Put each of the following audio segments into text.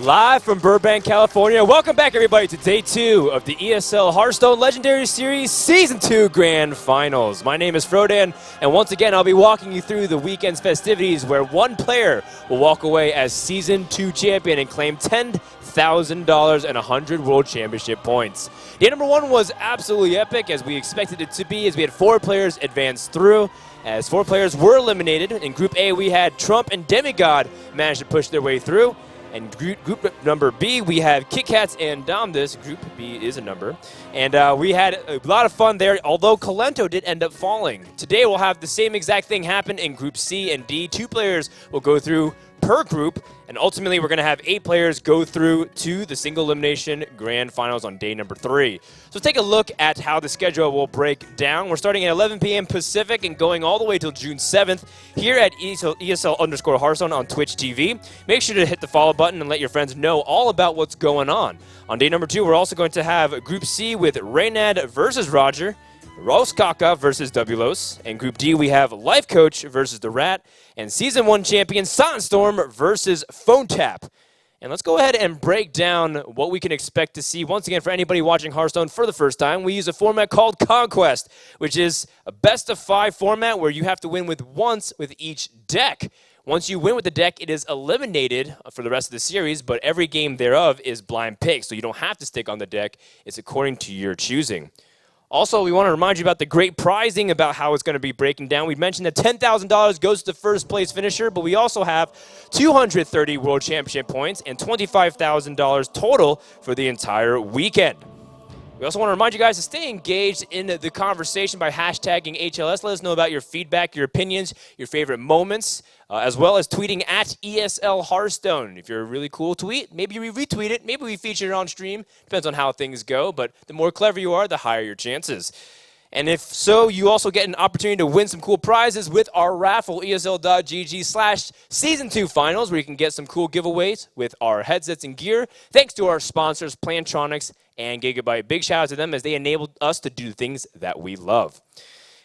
Live from Burbank, California. Welcome back, everybody, to Day 2 of the ESL Hearthstone Legendary Series Season 2 Grand Finals. My name is Frodan, and once again, I'll be walking you through the weekend's festivities where one player will walk away as Season 2 champion and claim $10,000 and 100 World Championship points. Day number 1 was absolutely epic, as we expected it to be, as we had 4 players advance through. As 4 players were eliminated. In Group A, we had Trump and Demigod manage to push their way through. And group number B, we have Kit Kats and Domdus. Group B is a number. And we had a lot of fun there, although Kalento did end up falling. Today, we'll have the same exact thing happen in Group C and D. 2 players will go through per group, and ultimately we're going to have 8 players go through to the single elimination grand finals on day number 3. So take a look at how the schedule will break down. We're starting at 11 p.m. Pacific and going all the way till June 7th here at ESL_Hearthstone on Twitch TV. Make sure to hit the follow button and let your friends know all about what's going on. On day number 2, we're also going to have Group C with Reynad versus Roger, Roskaka versus Wulos, and Group D we have Life Coach versus The Rat, and Season 1 champion Sunstorm versus Phone Tap. And let's go ahead and break down what we can expect to see. Once again, for anybody watching Hearthstone for the first time, we use a format called Conquest, which is a best-of-5 format where you have to win once with each deck. Once you win with the deck, it is eliminated for the rest of the series, but every game thereof is blind pick, so you don't have to stick on the deck. It's according to your choosing. Also, we want to remind you about the great prizing, about how it's going to be breaking down. We mentioned that $10,000 goes to the first place finisher, but we also have 230 World Championship points and $25,000 total for the entire weekend. We also want to remind you guys to stay engaged in the conversation by hashtagging HLS. Let us know about your feedback, your opinions, your favorite moments, as well as tweeting at ESL Hearthstone. If you're a really cool tweet, maybe we retweet it, maybe we feature it on stream. Depends on how things go, but the more clever you are, the higher your chances. And if so, you also get an opportunity to win some cool prizes with our raffle, ESL.gg/Season 2 Finals, where you can get some cool giveaways with our headsets and gear. Thanks to our sponsors, Plantronics and Gigabyte. Big shout out to them as they enabled us to do things that we love.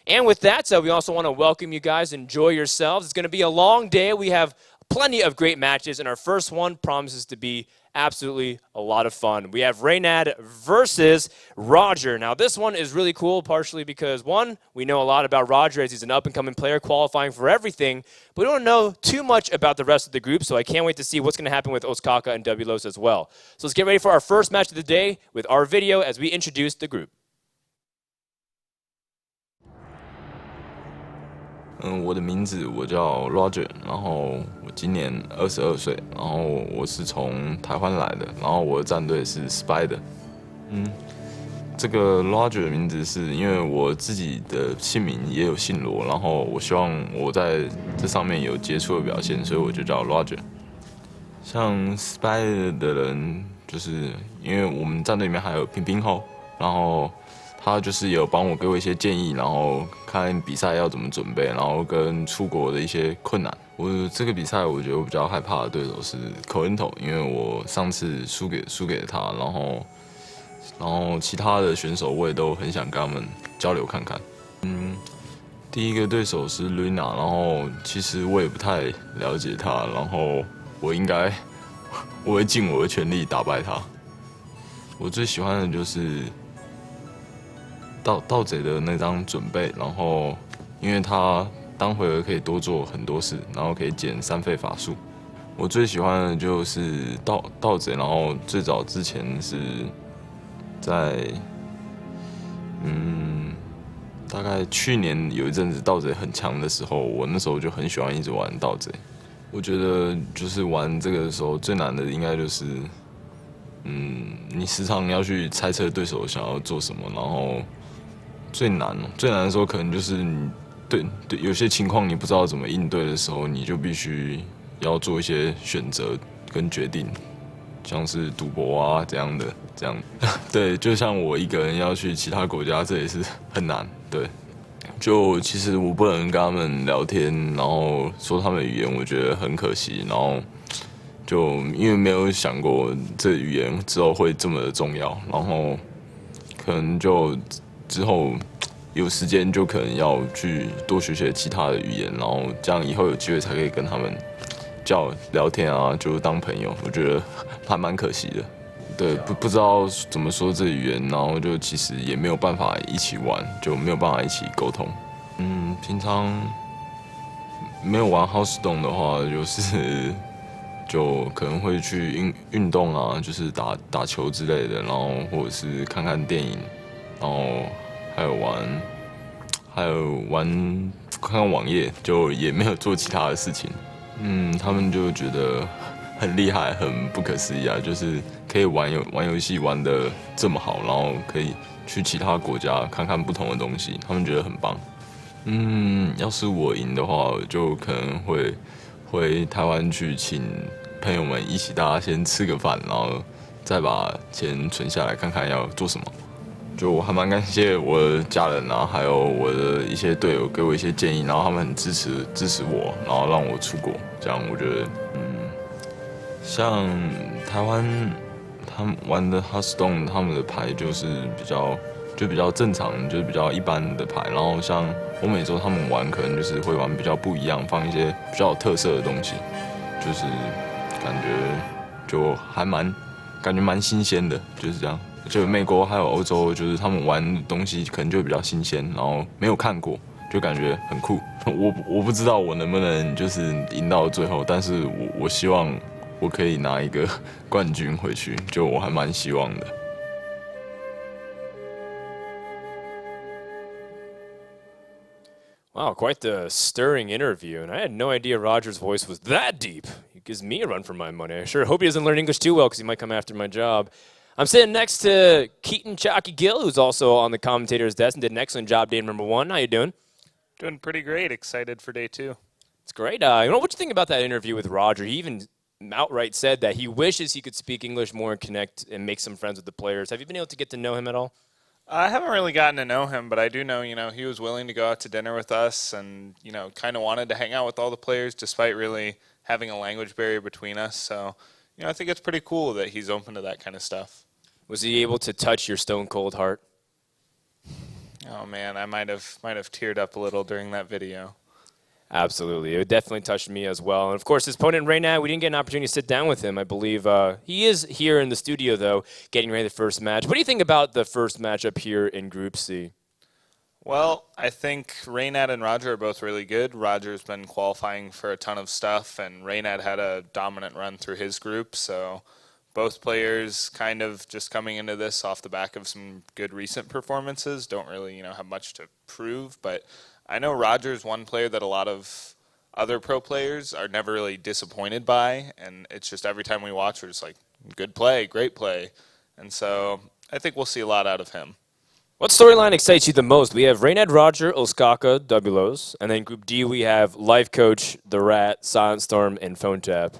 And with that, we also want to welcome you guys. Enjoy yourselves. It's going to be a long day. We have plenty of great matches, and our first one promises to be absolutely a lot of fun. We have Reynad versus Roger. Now, this one is really cool, partially because, one, we know a lot about Roger as he's an up-and-coming player qualifying for everything, but we don't know too much about the rest of the group, so I can't wait to see what's going to happen with Oskaka and Wulos as well. So let's get ready for our first match of the day with our video as we introduce the group. 我的名字我叫 Roger， 然后我今年22岁，然后我是从台湾来的，然后我的战队是 Spider。这个 Roger 的名字是因为我自己的姓名也有姓罗，然后我希望我在这上面有杰出的表现，所以我就叫 Roger。像 Spider 的人，就是因为我们战队里面还有平平后，然后 他就是有帮我给我一些建议，然后看比赛要怎么准备，然后跟出国的一些困难。我这个比赛，我觉得我比较害怕的对手是 Kalento， 因为我上次输给了他，然后其他的选手我也都很想跟他们交流看看。第一个对手是 Reynad， 然后其实我也不太了解他，然后我会尽我的全力打败他。我最喜欢的就是盗贼的那张准备，然后因为他当回合可以多做很多事，然后可以减3费法术。我最喜欢的就是盗贼，然后最早之前是在大概去年有一阵子盗贼很强的时候，我那时候就很喜欢一直玩盗贼。我觉得就是玩这个的时候最难的应该就是你时常要去猜测对手想要做什么，然后最难的时候可能就是你对有些情况你不知道怎么应对的时候，你就必须要做一些选择跟决定，像是赌博啊这样。对，就像我一个人要去其他国家，这也是很难。对，就其实我不能跟他们聊天，然后说他们的语言，我觉得很可惜。然后就因为没有想过这语言之后会这么的重要，然后可能就之后有时间就可能要去多学其他的语言，然后这样以后有机会才可以跟他们叫聊天啊，就当朋友，我觉得还蛮可惜的。对，不知道怎么说这语言，然后就其实也没有办法一起玩，就没有办法一起沟通。平常没有玩 Hearthstone 的话，就可能会去运动啊，就是打球之类的，然后或者是看看电影，然后还有玩看看网页，就也没有做其他的事情。他们就觉得很厉害，很不可思议啊！就是可以玩游戏玩得这么好，然后可以去其他国家看看不同的东西，他们觉得很棒。要是我赢的话，我就可能会回台湾去请朋友们一起大家先吃个饭，然后再把钱存下来，看看要做什么。就我还蛮感谢我的家人啊，还有我的一些队友给我一些建议，然后他们很支持我，然后让我出国。这样我觉得，像台湾他们玩的 Hearthstone， 他们的牌就是比较正常，就是比较一般的牌。然后像欧美洲他们玩，可能就是会玩比较不一样，放一些比较有特色的东西，就是感觉蛮新鲜的，就是这样。就美国还有欧洲，就是他们玩的东西可能就比较新鲜，然后没有看过，就感觉很酷。我不知道我能不能就是赢到最后，但是我希望我可以拿一个冠军回去，就我还蛮希望的。Wow, quite the stirring interview, and I had no idea Roger's voice was that deep. He gives me a run for my money. I sure hope he doesn't learn English too well because he might come after my job. I'm sitting next to Keaton Chalky Gill, who's also on the commentator's desk and did an excellent job day number 1. How you doing? Doing pretty great. Excited for day 2. It's great. What do you think about that interview with Roger? He even outright said that he wishes he could speak English more and connect and make some friends with the players. Have you been able to get to know him at all? I haven't really gotten to know him, but I do know, he was willing to go out to dinner with us and, kind of wanted to hang out with all the players despite really having a language barrier between us. So, I think it's pretty cool that he's open to that kind of stuff. Was he able to touch your stone cold heart? Oh man, I might have teared up a little during that video. Absolutely. It definitely touched me as well. And, of course, his opponent, Reynad, we didn't get an opportunity to sit down with him. I believe he is here in the studio, though, getting ready for the first match. What do you think about the first matchup here in Group C? Well, I think Reynad and Roger are both really good. Roger's been qualifying for a ton of stuff, and Reynad had a dominant run through his group. So both players kind of just coming into this off the back of some good recent performances. Don't really, have much to prove, but I know Roger's one player that a lot of other pro players are never really disappointed by, and it's just every time we watch, we're just like, good play, great play. And so I think we'll see a lot out of him. What storyline excites you the most? We have Reynad, Roger, Oskaka, Douglas, and then Group D we have Life Coach, The Rat, Silent Storm, and Phone Tap.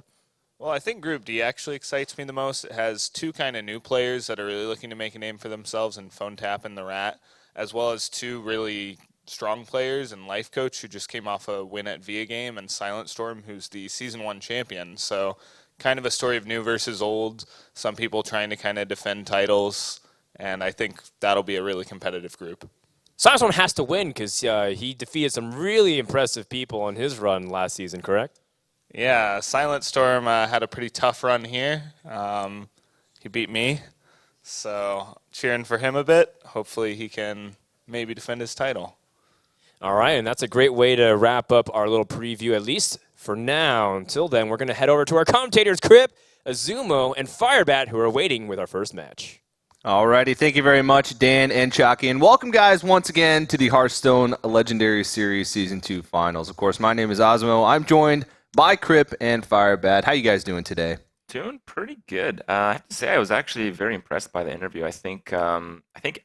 Well, I think Group D actually excites me the most. It has two kind of new players that are really looking to make a name for themselves in Phone Tap and The Rat, as well as two really strong players and Life Coach who just came off a win at Via Game, and Silent Storm who's the Season 1 champion. So kind of a story of new versus old, some people trying to kind of defend titles, and I think that'll be a really competitive group. Silent Storm has to win because he defeated some really impressive people on his run last season, correct? Yeah, Silent Storm had a pretty tough run here. He beat me, so cheering for him a bit. Hopefully he can maybe defend his title. All right, and that's a great way to wrap up our little preview, at least for now. Until then, we're going to head over to our commentators, Crip, Azumo, and Firebat, who are waiting with our first match. Alrighty, thank you very much, Dan and Chalky, and welcome, guys, once again to the Hearthstone Legendary Series Season 2 Finals. Of course, my name is Osmo. I'm joined by Crip and Firebat. How you guys doing today? Doing pretty good. I have to say I was actually very impressed by the interview. I think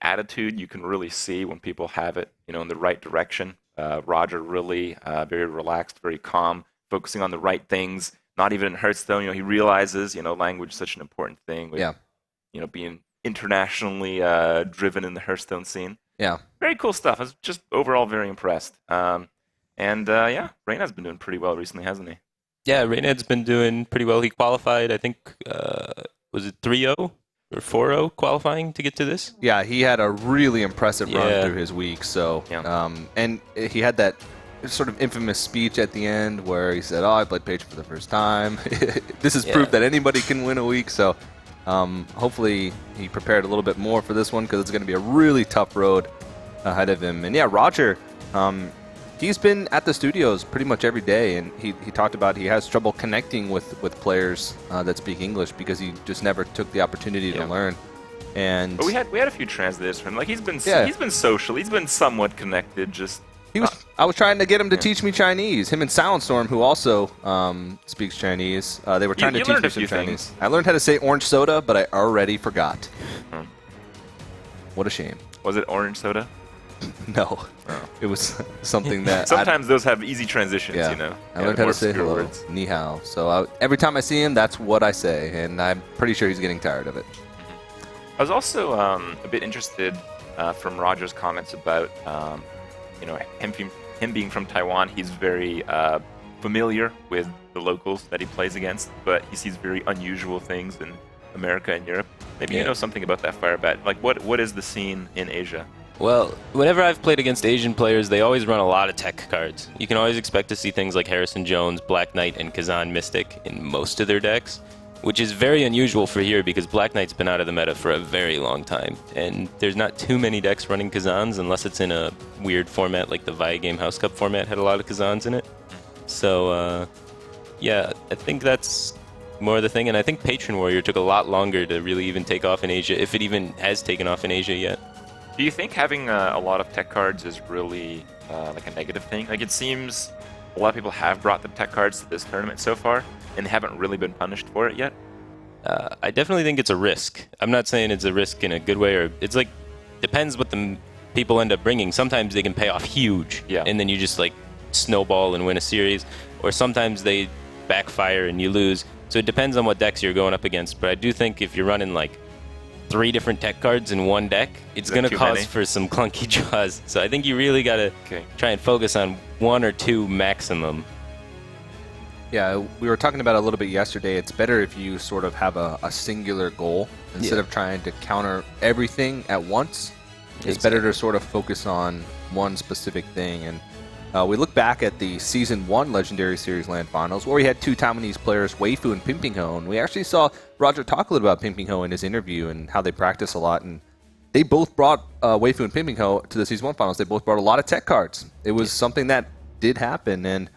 attitude you can really see when people have it, in the right direction. Roger really very relaxed, very calm, focusing on the right things. Not even in Hearthstone, he realizes, language is such an important thing. With, Yeah. Being internationally driven in the Hearthstone scene. Yeah. Very cool stuff. I was just overall very impressed. Reynad's been doing pretty well recently, hasn't he? Yeah, Reynad's been doing pretty well. He qualified, I think, was it 3-0 or 4-0 qualifying to get to this? Yeah, he had a really impressive run through his week. So, and he had that sort of infamous speech at the end where he said, "Oh, I played Patron for the first time." This is proof that anybody can win a week. So hopefully he prepared a little bit more for this one because it's going to be a really tough road ahead of him. And yeah, Roger, he's been at the studios pretty much every day, and he talked about he has trouble connecting with players that speak English because he just never took the opportunity to learn. And but we had a few translators for him. Like he's been social. He's been somewhat connected. I was trying to get him to teach me Chinese. Him and Soundstorm, who also speaks Chinese. They were trying to teach me some Chinese. Things. I learned how to say orange soda, but I already forgot. What a shame. Was it orange soda? No. Oh. It was something that... Sometimes those have easy transitions, I learned how to say hello, words. Ni hao. So every time I see him, that's what I say, and I'm pretty sure he's getting tired of it. I was also a bit interested from Roger's comments about him being from Taiwan. He's very familiar with the locals that he plays against, but he sees very unusual things in America and Europe. Maybe you know something about that, Firebat. Like, what is the scene in Asia? Well, whenever I've played against Asian players, they always run a lot of tech cards. You can always expect to see things like Harrison Jones, Black Knight, and Kazan Mystic in most of their decks, which is very unusual for here because Black Knight's been out of the meta for a very long time, and there's not too many decks running Kazans unless it's in a weird format like the VIA Game House Cup format had a lot of Kazans in it. So, I think that's more the thing, and I think Patron Warrior took a lot longer to really even take off in Asia, if it even has taken off in Asia yet. Do you think having a lot of tech cards is really like a negative thing? Like, it seems a lot of people have brought the tech cards to this tournament so far, and they haven't really been punished for it yet? I definitely think it's a risk. I'm not saying it's a risk in a good way, or it's like, depends what the people end up bringing. Sometimes they can pay off huge, and then you just like snowball and win a series, or sometimes they backfire and you lose. So it depends on what decks you're going up against, but I do think if you're running like 3 different tech cards in one deck, it's going to cause for some clunky draws. So I think you really got to try and focus on 1 or 2 maximum. Yeah, we were talking about it a little bit yesterday. It's better if you sort of have a singular goal instead of trying to counter everything at once. It's better to sort of focus on one specific thing. And we look back at the Season 1 Legendary Series LAN Finals, where we had 2 Taiwanese players, Weifu and Pimping Ho, and we actually saw Roger talk a little about Pimping Ho in his interview and how they practice a lot. And they both brought Weifu and Pimping Ho to the Season 1 Finals. They both brought a lot of tech cards. It was something that did happen, and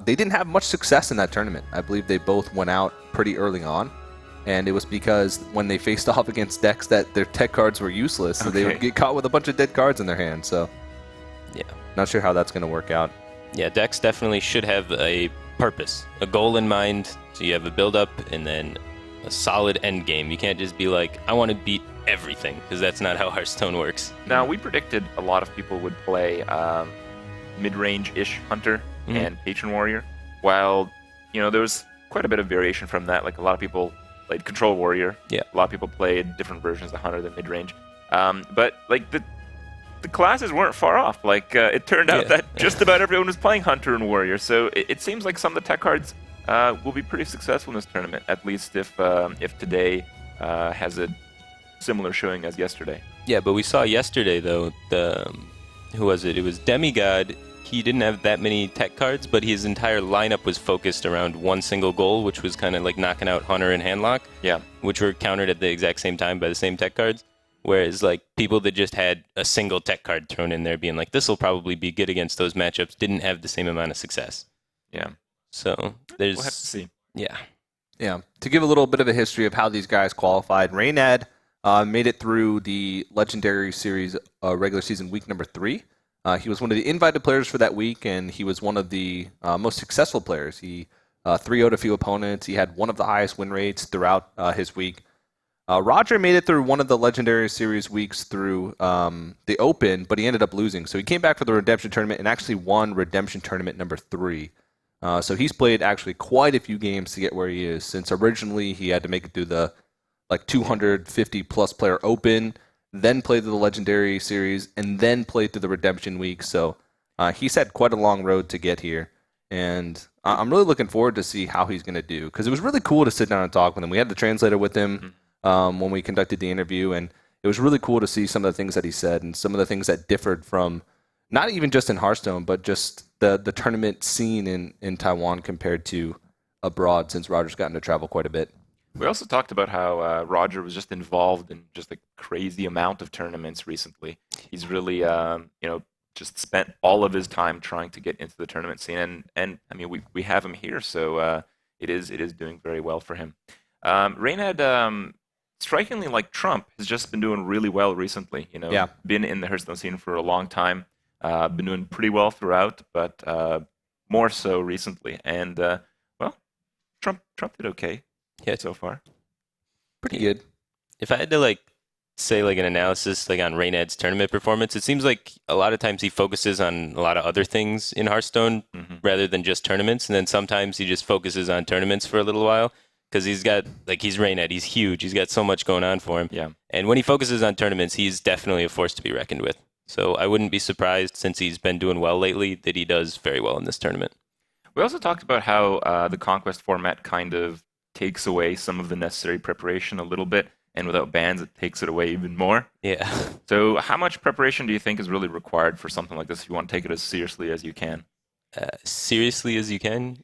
they didn't have much success in that tournament. I believe they both went out pretty early on, and it was because when they faced off against decks that their tech cards were useless, so they would get caught with a bunch of dead cards in their hand. So, not sure how that's going to work out. Yeah, decks definitely should have a purpose, a goal in mind. So you have a build-up and then a solid end game. You can't just be like, I want to beat everything, because that's not how Hearthstone works. Now, we predicted a lot of people would play mid-range-ish Hunter and Patron Warrior, while there was quite a bit of variation from that. Like, a lot of people played Control Warrior. Yeah. A lot of people played different versions of Hunter than mid-range. But like the classes weren't far off. Like, it turned out that just about everyone was playing Hunter and Warrior. So it seems like some of the tech cards will be pretty successful in this tournament, at least if today has a similar showing as yesterday. Yeah, but we saw yesterday, though, who was it? It was Demigod. He didn't have that many tech cards, but his entire lineup was focused around one single goal, which was kind of like knocking out Hunter and Handlock, which were countered at the exact same time by the same tech cards. Whereas like people that just had a single tech card thrown in there being like, this will probably be good against those matchups, didn't have the same amount of success. Yeah. So we'll have to see. Yeah. Yeah. To give a little bit of a history of how these guys qualified, Reynad made it through the Legendary Series regular season week number 3. He was one of the invited players for that week, and he was one of the most successful players. He 3-0'd a few opponents. He had one of the highest win rates throughout his week. Roger made it through one of the Legendary Series weeks through the Open, but he ended up losing. So he came back for the Redemption Tournament and actually won Redemption Tournament number 3. So he's played actually quite a few games to get where he is, since originally he had to make it through the 250-plus player Open, then played through the Legendary Series, and then played through the Redemption week. So he's had quite a long road to get here. And I'm really looking forward to see how he's going to do, because it was really cool to sit down and talk with him. We had the translator with him when we conducted the interview, and it was really cool to see some of the things that he said and some of the things that differed from not even just in Hearthstone, but just the tournament scene in Taiwan compared to abroad, since Roger's gotten to travel quite a bit. We also talked about how Roger was just involved in just a crazy amount of tournaments recently. He's really, just spent all of his time trying to get into the tournament scene, and I mean, we have him here, so it is doing very well for him. Reynad, strikingly like Trump, has just been doing really well recently. Been in the Hearthstone scene for a long time, been doing pretty well throughout, but more so recently. And Trump did okay. Yeah, so far. Pretty good. If I had to say an analysis on Reynad's tournament performance, it seems like a lot of times he focuses on a lot of other things in Hearthstone rather than just tournaments, and then sometimes he just focuses on tournaments for a little while because he's got he's Reynad, he's huge, he's got so much going on for him. Yeah. And when he focuses on tournaments, he's definitely a force to be reckoned with. So I wouldn't be surprised, since he's been doing well lately, that he does very well in this tournament. We also talked about how the Conquest format kind of takes away some of the necessary preparation a little bit, and without bans, it takes it away even more. Yeah. So how much preparation do you think is really required for something like this if you want to take it as seriously as you can? Seriously as you can?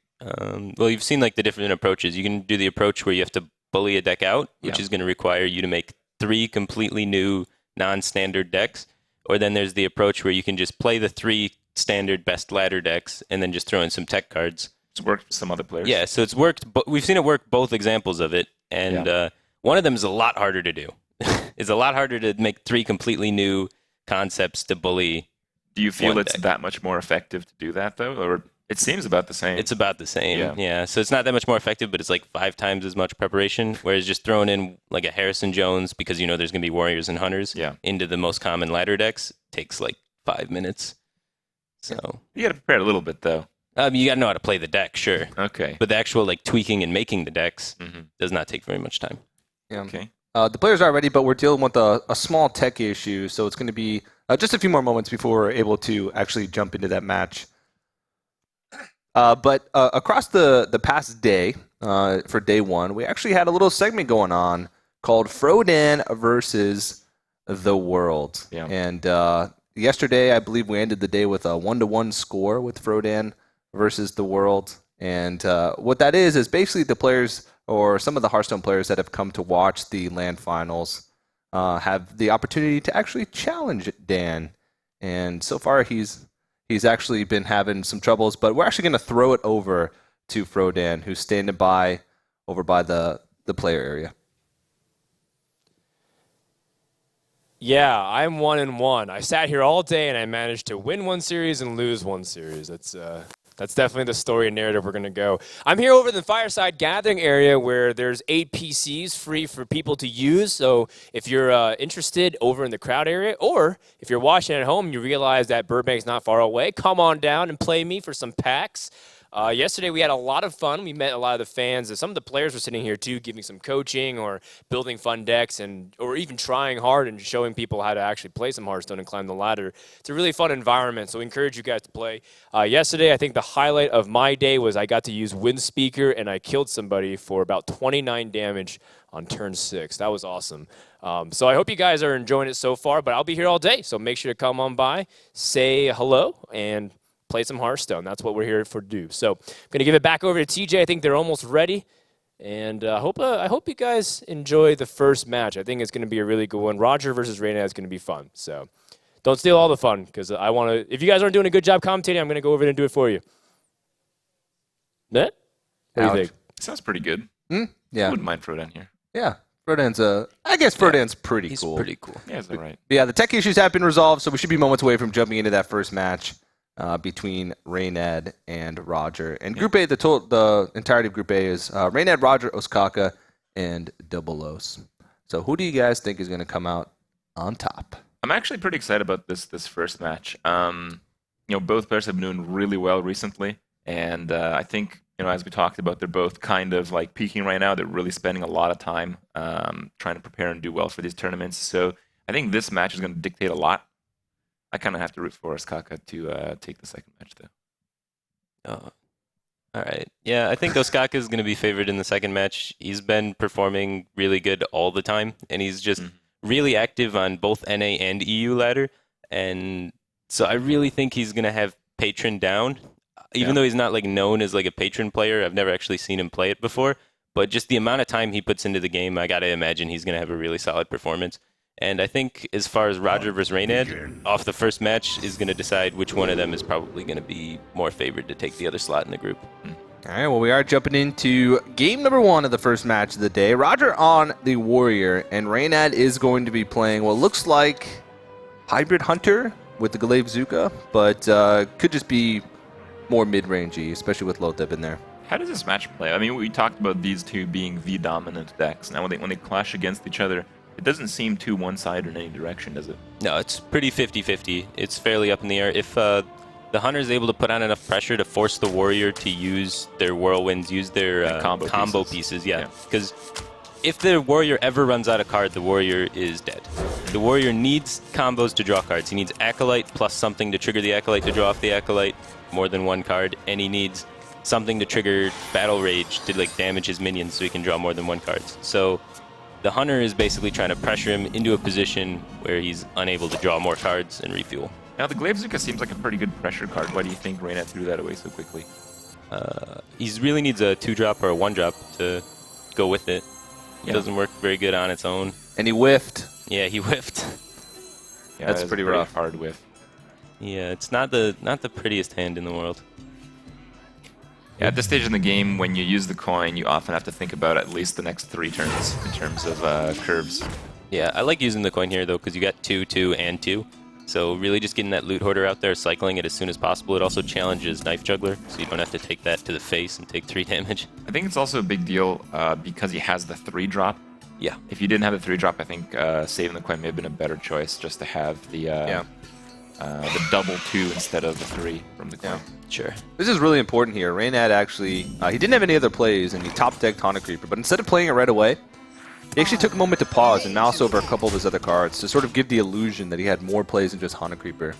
Well, you've seen the different approaches. You can do the approach where you have to bully a deck out, which is going to require you to make 3 completely new non-standard decks. Or then there's the approach where you can just play the 3 standard best ladder decks and then just throw in some tech cards. It's worked for some other players. Yeah, so it's worked, but we've seen it work both examples of it, and one of them is a lot harder to do. It's a lot harder to make 3 completely new concepts to bully. Do you feel one it's deck. that much more effective to do that, though? Or it seems about the same. It's about the same, Yeah. So it's not that much more effective, but it's 5 times as much preparation, whereas just throwing in a Harrison Jones, because there's going to be Warriors and Hunters, into the most common ladder decks, takes 5 minutes. So You got to prepare a little bit, though. you got to know how to play the deck, sure. Okay. But the actual tweaking and making the decks does not take very much time. Yeah. Okay. The players are ready, but we're dealing with a small tech issue, so it's going to be just a few more moments before we're able to actually jump into that match. But across the past day, for day 1, we actually had a little segment going on called Frodan versus the World. Yeah. And yesterday, I believe we ended the day with a 1-1 score with Frodan versus the World. And what that is basically the players, or some of the Hearthstone players that have come to watch the LAN finals, have the opportunity to actually challenge Dan. And so far, he's actually been having some troubles, but we're actually going to throw it over to Frodan, who's standing by over by the player area. Yeah, I'm 1-1. I sat here all day and I managed to win 1 series and lose 1 series. That's definitely the story and narrative we're going to go. I'm here over in the Fireside Gathering area where there's 8 PCs free for people to use. So if you're interested over in the crowd area, or if you're watching at home and you realize that Burbank's not far away, come on down and play me for some packs. Yesterday we had a lot of fun. We met a lot of the fans. Some of the players were sitting here too, giving some coaching or building fun decks, or even trying hard and showing people how to actually play some Hearthstone and climb the ladder. It's a really fun environment, so we encourage you guys to play. Yesterday, I think the highlight of my day was I got to use Wind Speaker and I killed somebody for about 29 damage on turn 6. That was awesome. So I hope you guys are enjoying it so far, but I'll be here all day, so make sure to come on by, say hello, and play some Hearthstone. That's what we're here for to do. So I'm going to give it back over to TJ. I think they're almost ready. And I hope you guys enjoy the first match. I think it's going to be a really good one. Roger versus Reynad is going to be fun. So don't steal all the fun, because I want to. If you guys aren't doing a good job commentating, I'm going to go over there and do it for you. What do you think? Sounds pretty good. Yeah. I wouldn't mind Frodan here. Yeah. Frodan's Frodan's pretty He's cool. pretty cool. Yeah, it's all right. Yeah, the tech issues have been resolved, so we should be moments away from jumping into that first match between Reynad and Roger. And Group A, the entirety of Group A is Reynad, Roger, Osaka, and Double Os. So who do you guys think is going to come out on top? I'm actually pretty excited about this first match. Both players have been doing really well recently, and I think, as we talked about, they're both kind of peaking right now. They're really spending a lot of time trying to prepare and do well for these tournaments. So I think this match is going to dictate a lot. I kind of have to root for Osaka to take the second match, though. Oh, all right. Yeah, I think Osaka is going to be favored in the second match. He's been performing really good all the time, and he's just really active on both NA and EU ladder. And So I really think he's going to have Patron down. Even though he's not like known as like a Patron player, I've never actually seen him play it before. But just the amount of time he puts into the game, I got to imagine he's going to have a really solid performance. And I think as far as Roger versus Reynad, off the first match is going to decide which one of them is probably going to be more favored to take the other slot in the group. All right, well, we are jumping into game number 1 of the first match of the day. Roger on the Warrior, and Reynad is going to be playing what looks like Hybrid Hunter with the Glaive Zuka, but could just be more mid-rangey, especially with Lotep in there. How does this match play? I mean, we talked about these two being the dominant decks. Now, when they clash against each other, it doesn't seem too one-sided in any direction, does it? No, it's pretty 50-50. It's fairly up in the air. If the Hunter is able to put on enough pressure to force the Warrior to use their Whirlwinds, use their combo pieces, yeah. Because if the Warrior ever runs out of card, the Warrior is dead. The Warrior needs combos to draw cards. He needs Acolyte plus something to trigger the Acolyte to draw off the Acolyte, more than one card, and he needs something to trigger Battle Rage to like damage his minions so he can draw more than one card. So the Hunter is basically trying to pressure him into a position where he's unable to draw more cards and refuel. Now, the Glaive Zuka seems like a pretty good pressure card. Why do you think Reynad threw that away so quickly? He really needs a 2-drop or a 1-drop to go with it. It doesn't work very good on its own. And he whiffed. Yeah, he whiffed. Yeah, That's pretty rough. Hard whiff. Yeah, it's not the prettiest hand in the world. Yeah, at this stage in the game, when you use the coin, you often have to think about at least the next 3 turns in terms of curves. Yeah, I like using the coin here, though, because you got 2, 2, and 2. So really just getting that Loot Hoarder out there, cycling it as soon as possible. It also challenges Knife Juggler, so you don't have to take that to the face and take 3 damage. I think it's also a big deal because he has the 3-drop. Yeah. If you didn't have the 3-drop, I think saving the coin may have been a better choice, just to have the double 2 instead of the 3 from the coin. Yeah. Sure. This is really important here. Reynad actually, he didn't have any other plays, and he top-decked Tonic Creeper, but instead of playing it right away, he actually took a moment to pause and mouse over a couple of his other cards to sort of give the illusion that he had more plays than just Hana Creeper.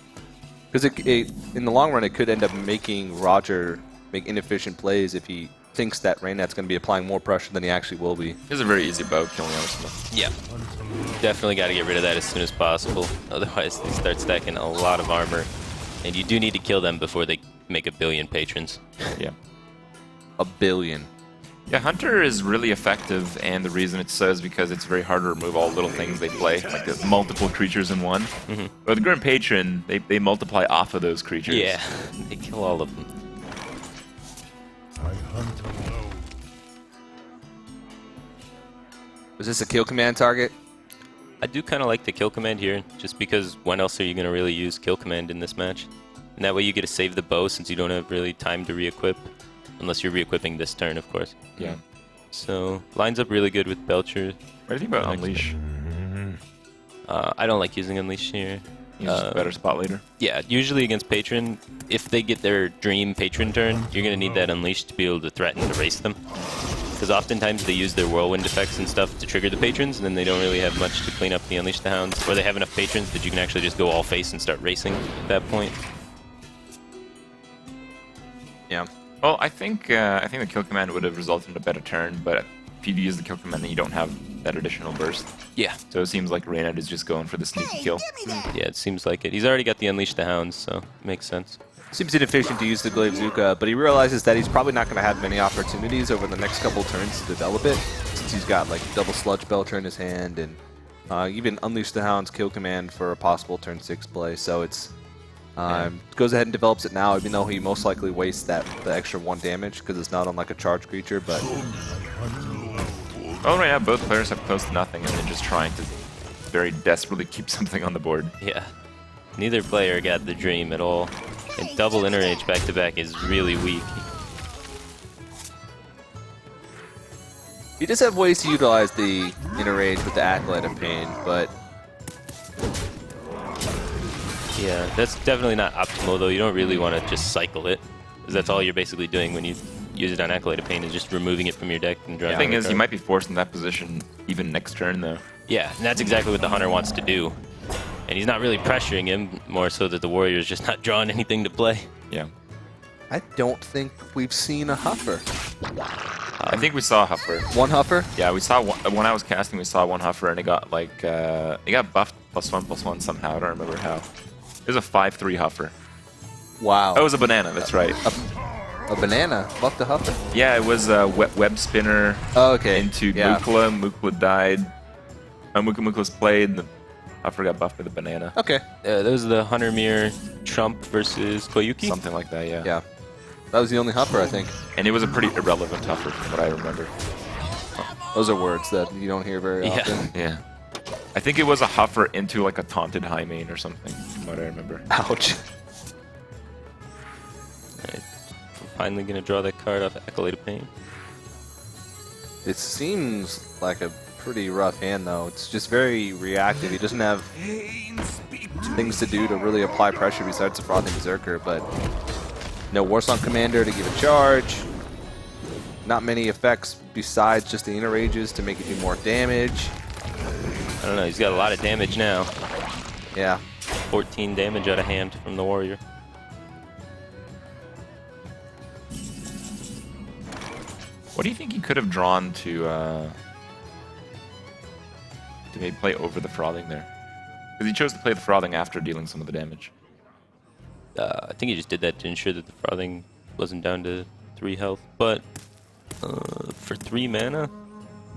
Because in the long run, it could end up making Roger make inefficient plays if he thinks that Reynad's going to be applying more pressure than he actually will be. It's a very easy bow killing Arsenal. Yeah. Definitely got to get rid of that as soon as possible. Otherwise, they start stacking a lot of armor. And you do need to kill them before they make a billion patrons. Yeah. A billion. Yeah, Hunter is really effective, and the reason it's so is because it's very hard to remove all the little things they play, like the multiple creatures in one. Mm-hmm. But the Grim Patron, they multiply off of those creatures. Yeah, they kill all of them. Was this a kill command target? I do kind of like the kill command here, just because when else are you going to really use kill command in this match? And that way you get to save the bow since you don't have really time to re-equip. Unless you're re-equipping this turn, of course. Yeah. So, lines up really good with Belcher. What do you think about Unleash? I don't like using Unleash here. He's just a better spot leader. Yeah, usually against Patron, if they get their Dream Patron turn, you're going to need that Unleash to be able to threaten to race them. Because oftentimes they use their Whirlwind effects and stuff to trigger the Patrons, and then they don't really have much to clean up the Unleash the Hounds. Or they have enough Patrons that you can actually just go all face and start racing at that point. Yeah. Well, I think the kill command would have resulted in a better turn, but if you use the kill command, then you don't have that additional burst. Yeah. So it seems like Reynad is just going for the sneaky kill. Yeah, it seems like it. He's already got the Unleash the Hounds, so it makes sense. Seems inefficient to use the Glaive Zuka, but he realizes that he's probably not going to have many opportunities over the next couple turns to develop it, since he's got like double Sludge Belcher in his hand and even Unleash the Hound's kill command for a possible turn 6 play. So it's goes ahead and develops it now, even though he most likely wastes the extra 1 damage because it's not on like a charge creature. But well, right now both players have close to nothing, and they're just trying to very desperately keep something on the board. Yeah. Neither player got the Dream at all. And double Inner Rage back-to-back is really weak. he does have ways to utilize the Inner Rage with the Acolyte of Pain, but yeah, that's definitely not optimal, though. You don't really want to just cycle it, because that's all you're basically doing when you use it on Acolyte of Pain, is just removing it from your deck and drawing The thing it. is, he might be forced in that position even next turn, though. Yeah, and that's exactly what the Hunter wants to do. And he's not really pressuring him, more so that the Warrior's just not drawing anything to play. Yeah. I don't think we've seen a Huffer. I think we saw Huffer. One Huffer? Yeah, we saw one, when I was casting, we saw one Huffer, and it got like it got buffed +1/+1 somehow. I don't remember how. It was a 5-3 huffer. Wow. Oh, it was a banana. That's right. A banana. Buff the huffer. Yeah, it was a web spinner Oh, okay. into Yeah. Mukla. Mukla died. Mukla's played, and the huffer got buffed by the banana. Okay. Those are the Hunter Mirror Trump versus Koyuki. Something like that, yeah. Yeah. That was the only huffer, I think. And it was a pretty irrelevant huffer from what I remember. Those are words that you don't hear very Yeah. often. Yeah. I think it was a huffer into like a taunted high main or something, from what I remember. Ouch. Alright. I'm finally gonna draw that card off Accolade of Pain. It seems like a pretty rough hand, though. It's just very reactive. He doesn't have things to do to really apply pressure besides the Frothing Berserker, but no Warsong Commander to give a charge. Not many effects besides just the inner rages to make it do more damage. I don't know, he's got a lot of damage now. Yeah. 14 damage out of hand from the warrior. What do you think he could have drawn to maybe play over the frothing there? Because he chose to play the frothing after dealing some of the damage. I think he just did that to ensure that the Frothing wasn't down to 3 health. But for 3 mana,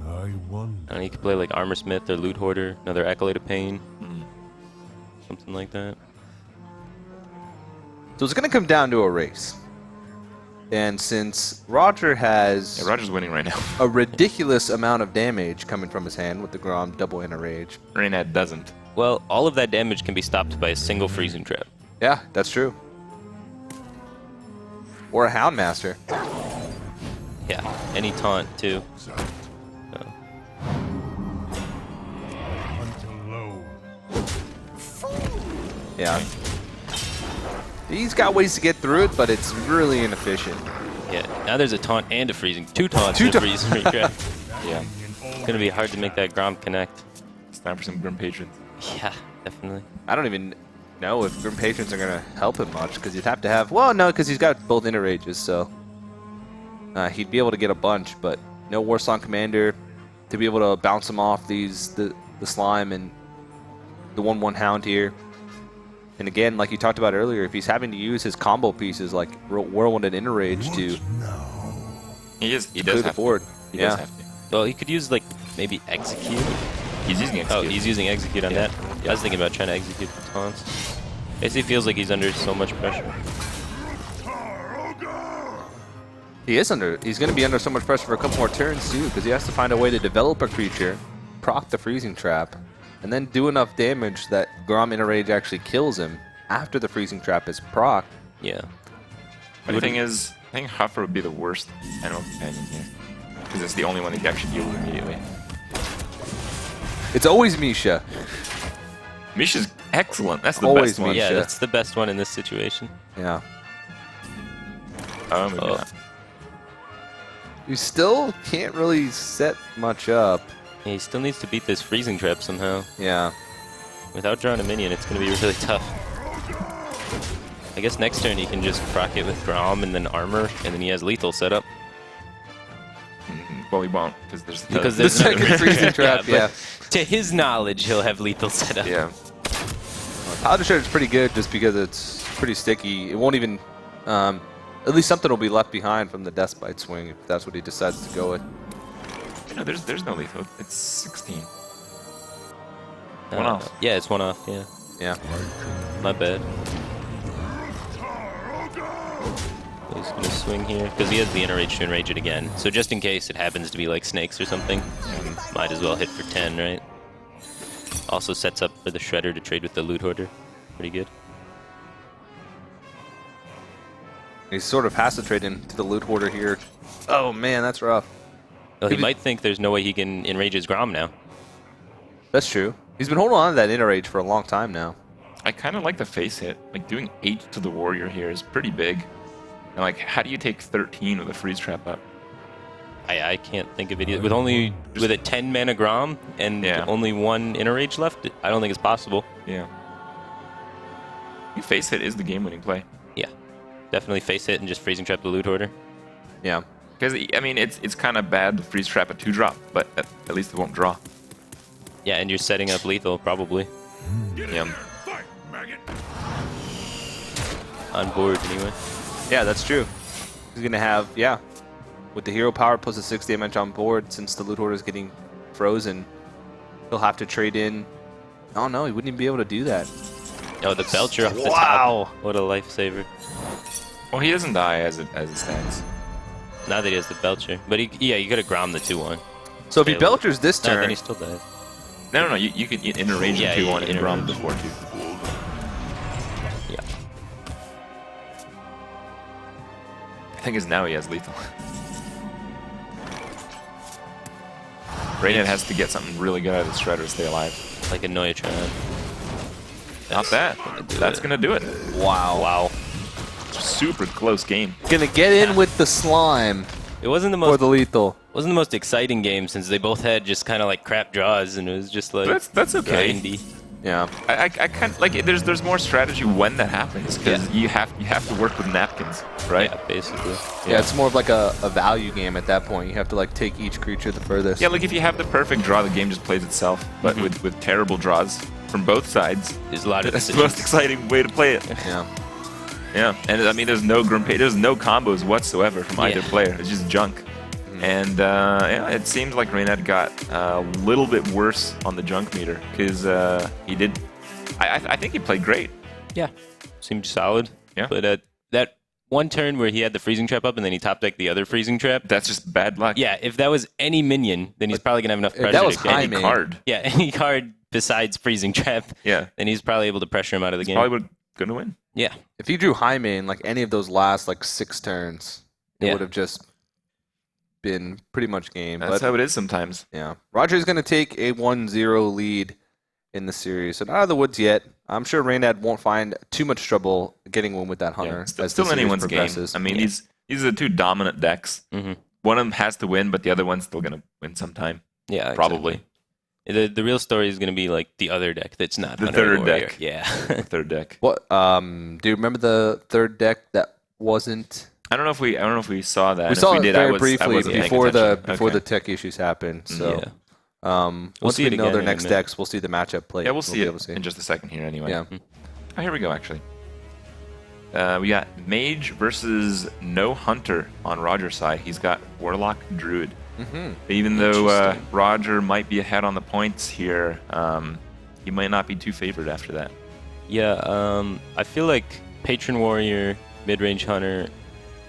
I don't know, you could play like Armor Smith or Loot Hoarder, another Accolade of Pain, something like that. So it's going to come down to a race. And since Roger has Yeah, Roger's winning right now. a ridiculous amount of damage coming from his hand with the Grom double inner rage. Reynad doesn't. Well, all of that damage can be stopped by a single Freezing Trap. Yeah, that's true. Or a Houndmaster. Yeah, any taunt too. So. Yeah. He's got ways to get through it, but it's really inefficient. Yeah, now there's a taunt and a freezing. 2 taunts Two and a freezing trap. Yeah. It's gonna be hard to make that Grom connect. It's time for some Grim Patrons. Yeah, definitely. I don't even know if Grim Patrons are going to help him much, because you'd have to have... Well, no, because he's got both inner rages, so... he'd be able to get a bunch, but no Warsong Commander to be able to bounce him off the slime and the 1/1 Hound here. And again, like you talked about earlier, if he's having to use his combo pieces like Whirlwind and Inner Rage to He does clear the have board. to. He Yeah. does have to. Well, he could use like maybe Execute. He's using Oh, Execute. he's using Execute on that. I was thinking about trying to execute the taunts. Basically feels like he's under so much pressure. He is under. He's going to be under so much pressure for a couple more turns too, because he has to find a way to develop a creature, proc the Freezing Trap, and then do enough damage that Grom Inner Rage actually kills him after the Freezing Trap is proc. Yeah. But the thing is, I think Huffer would be the worst animal companion here. Because it's the only one that you can actually deal with immediately. It's always Misha. Misha's excellent. That's the Always best one. Yeah, Misha. that's the best one in this situation. Yeah. Oh, maybe Oh. not. You still can't really set much up. Yeah, he still needs to beat this Freezing Trap somehow. Yeah. Without drawing a minion, it's going to be really tough. I guess next turn he can just proc it with Grom and then Armor, and then he has Lethal set up. Well, he won't, because there's the... Because The there's another second Freezing Trap, but yeah. To his knowledge, he'll have Lethal set up. Yeah. Powder Shredder's pretty good just because it's pretty sticky. It won't even... at least something will be left behind from the Deathbite swing if that's what he decides to go with. No, there's no lethal. It's 16. Uh, One off. Yeah, it's 1 off, yeah. Yeah. My bad. He's going to swing here, because he has the Inner Rage to enrage it again. So just in case it happens to be like snakes or something, might as well hit for 10, right? Also sets up for the Shredder to trade with the Loot Hoarder. Pretty good. He's sort of passive trading to the Loot Hoarder here. Oh man, that's rough. Well, he might think there's no way he can enrage his Grom now. That's true. He's been holding on to that Inner Rage for a long time now. I kind of like the face hit. Like, doing 8 to the warrior here is pretty big. And, like, how do you take 13 with a freeze trap up? I can't think of it either. With a 10 mana Grom and Yeah. only 1 Inner Rage left, I don't think it's possible. Yeah. I think face hit is the game-winning play. Yeah. Definitely face hit and just Freezing Trap the Loot Hoarder. Yeah. Because, I mean, it's kind of bad to freeze trap a 2-drop, but at least it won't draw. Yeah, and you're setting up Lethal, probably. Yeah. on board anyway. Yeah, that's true. He's going to have, with the hero power plus the 6 damage on board, since the loot hoarder is getting frozen, he'll have to trade in. Oh, no, he wouldn't even be able to do that. Oh, the Belcher off the Wow. top. What a lifesaver. Well, he doesn't die as it stands. Now that he has the Belcher. But he could have ground the 2-1. So if he Belchers this No, turn, then he still dies. No, you could interrange Yeah, the 2-1 yeah, and interrange. run before 2. Yeah. I think it's now he has lethal. Reynad has to get something really good out of the Shredder to stay alive. Like a Noyatron. Not that. That's gonna do it. Wow. Super close game. gonna get in with the slime It wasn't the for most the lethal. wasn't the most exciting game since they both had just kind of like crap draws and it was just like That's okay. grindy. Yeah. I kind of like it, there's more strategy when that happens because you have to work with napkins, right? Yeah, basically. Yeah, it's more of like a value game at that point. You have to like take each creature the furthest. Yeah, like if you have the perfect draw, the game just plays itself. But with terrible draws from both sides, There's a lot of that's the most exciting way to play it. Yeah. Yeah, and I mean, there's no combos whatsoever from either Yeah. player. It's just junk. And it seems like Reynad got a little bit worse on the junk meter because he did. I think he played great. Yeah. Seemed solid. Yeah. But that one turn where he had the freezing trap up and then he top decked the other freezing trap. That's just bad luck. Yeah, if that was any minion, then he's probably gonna have enough pressure that was to get high Any main. card. Yeah, any card besides freezing trap. Yeah. Then he's probably able to pressure him out of the game. Probably gonna win. Yeah. If he drew high main, like any of those last like 6 turns, it Yeah. would have just been pretty much game. That's But how it is sometimes. yeah, Roger's going to take a 1-0 lead in the series. So not out of the woods yet. I'm sure Reynad won't find too much trouble getting one with that Hunter. Still, as the series anyone's progresses. game. I mean, these are the two dominant decks. Mhm. One of them has to win, but the other one's still gonna win sometime. Yeah, Probably. exactly. The real story is going to be like the other deck that's not The Hunter third Warrior. deck. Yeah. Third deck. What? Do you remember the third deck that wasn't? I don't know if we saw that. We If saw it did, very I briefly wasn't paying before attention. the tech issues happened. So Yeah. once see we it know again their in a next minute. decks, we'll see the matchup play. Yeah, we'll see be it able to see. in just a second here anyway. Yeah. Oh, here we go, actually. We got Mage versus No Hunter on Roger's side. He's got Warlock Druid. Even though Interesting. Roger might be ahead on the points here, he might not be too favored after that. Yeah, I feel like Patron Warrior, Mid-Range Hunter,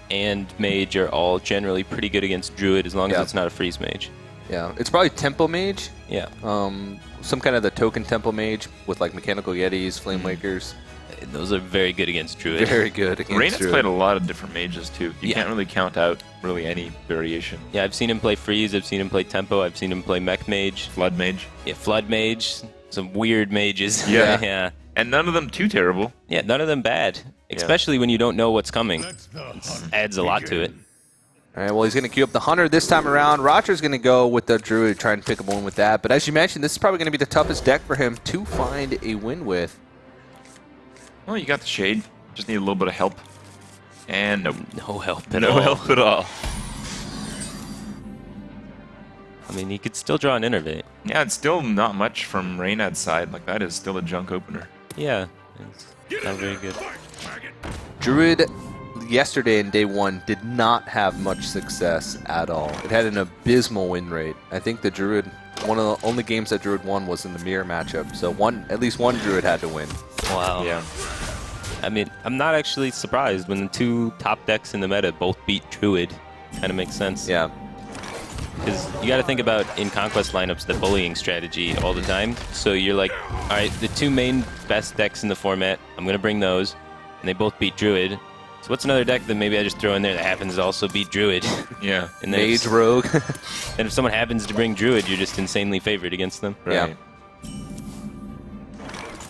and Mage are all generally pretty good against Druid as long as Yeah. it's not a Freeze Mage. Yeah, it's probably Tempo Mage. Yeah. Some kind of the token Tempo Mage with like Mechanical Yetis, Flame Wakers. Those are very good against Druid. Very good against Reynad's Druid. played a lot of different mages too. You Yeah. can't really count out really any variation. Yeah, I've seen him play Freeze, I've seen him play Tempo, I've seen him play Mech Mage. Flood Mage. Yeah, Flood Mage, some weird mages. Yeah. Yeah. And none of them too terrible. Yeah, none of them bad. Especially when you don't know what's coming. It adds a lot to it. All right, well, he's going to queue up the Hunter this time around. Roger's going to go with the Druid, try and pick up a win with that. But as you mentioned, this is probably going to be the toughest deck for him to find a win with. Well, you got the Shade. Just need a little bit of help. And nope. No help at No all. help at all. I mean, he could still draw an Innervate. Yeah, it's still not much from Reynad's side. Like, that is still a junk opener. Yeah, it's not very good. Druid yesterday in day 1 did not have much success at all. It had an abysmal win rate. I think the Druid, one of the only games that Druid won was in the mirror matchup. So at least one Druid had to win. Wow. Yeah. I mean, I'm not actually surprised when the two top decks in the meta both beat Druid. Kind of makes sense. Yeah. Because you got to think about in Conquest lineups the bullying strategy all the time. So you're like, all right, the two main best decks in the format, I'm going to bring those. And they both beat Druid. So what's another deck that maybe I just throw in there that happens to also beat Druid? Yeah. And then Mage Rogue. and if someone happens to bring Druid, you're just insanely favored against them. Right. Yeah.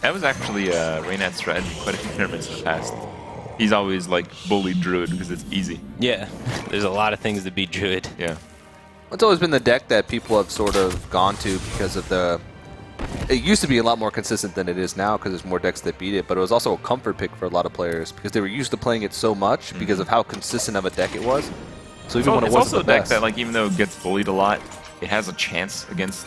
That was actually Reynad's strategy quite a few tournaments in the past. He's always like bullied Druid because it's easy. Yeah, there's a lot of things that beat Druid. Yeah. It's always been the deck that people have sort of gone to because of the... It used to be a lot more consistent than it is now because there's more decks that beat it, but it was also a comfort pick for a lot of players because they were used to playing it so much because of how consistent of a deck it was. So even when it It's wasn't also the a deck best, that, like, even though it gets bullied a lot, it has a chance against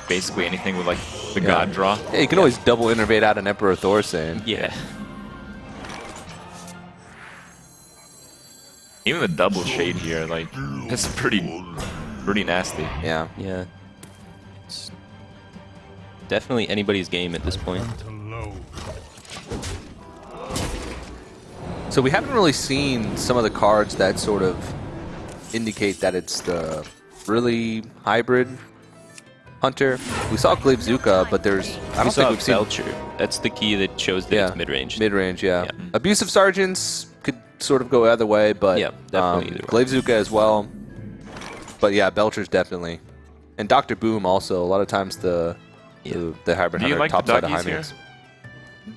basically anything with like the God draw. yeah, you can always double innervate out an Emperor Thorstein. Yeah. Even the double shade here, like, it's pretty nasty. Yeah. Yeah. It's definitely anybody's game at this point. So we haven't really seen some of the cards that sort of indicate that it's the really hybrid hunter. We saw Glaivezuka, but there's I don't think we've seen Belcher. That's the key that shows that it's mid-range. Mid-range, yeah. Abusive Sergeants could sort of go either way, but Yeah, definitely either way. Glaivezuka as well. But yeah, Belcher's definitely. And Dr. Boom also. A lot of times the hybrid Do you hunter like top the side of doggies high here? mix.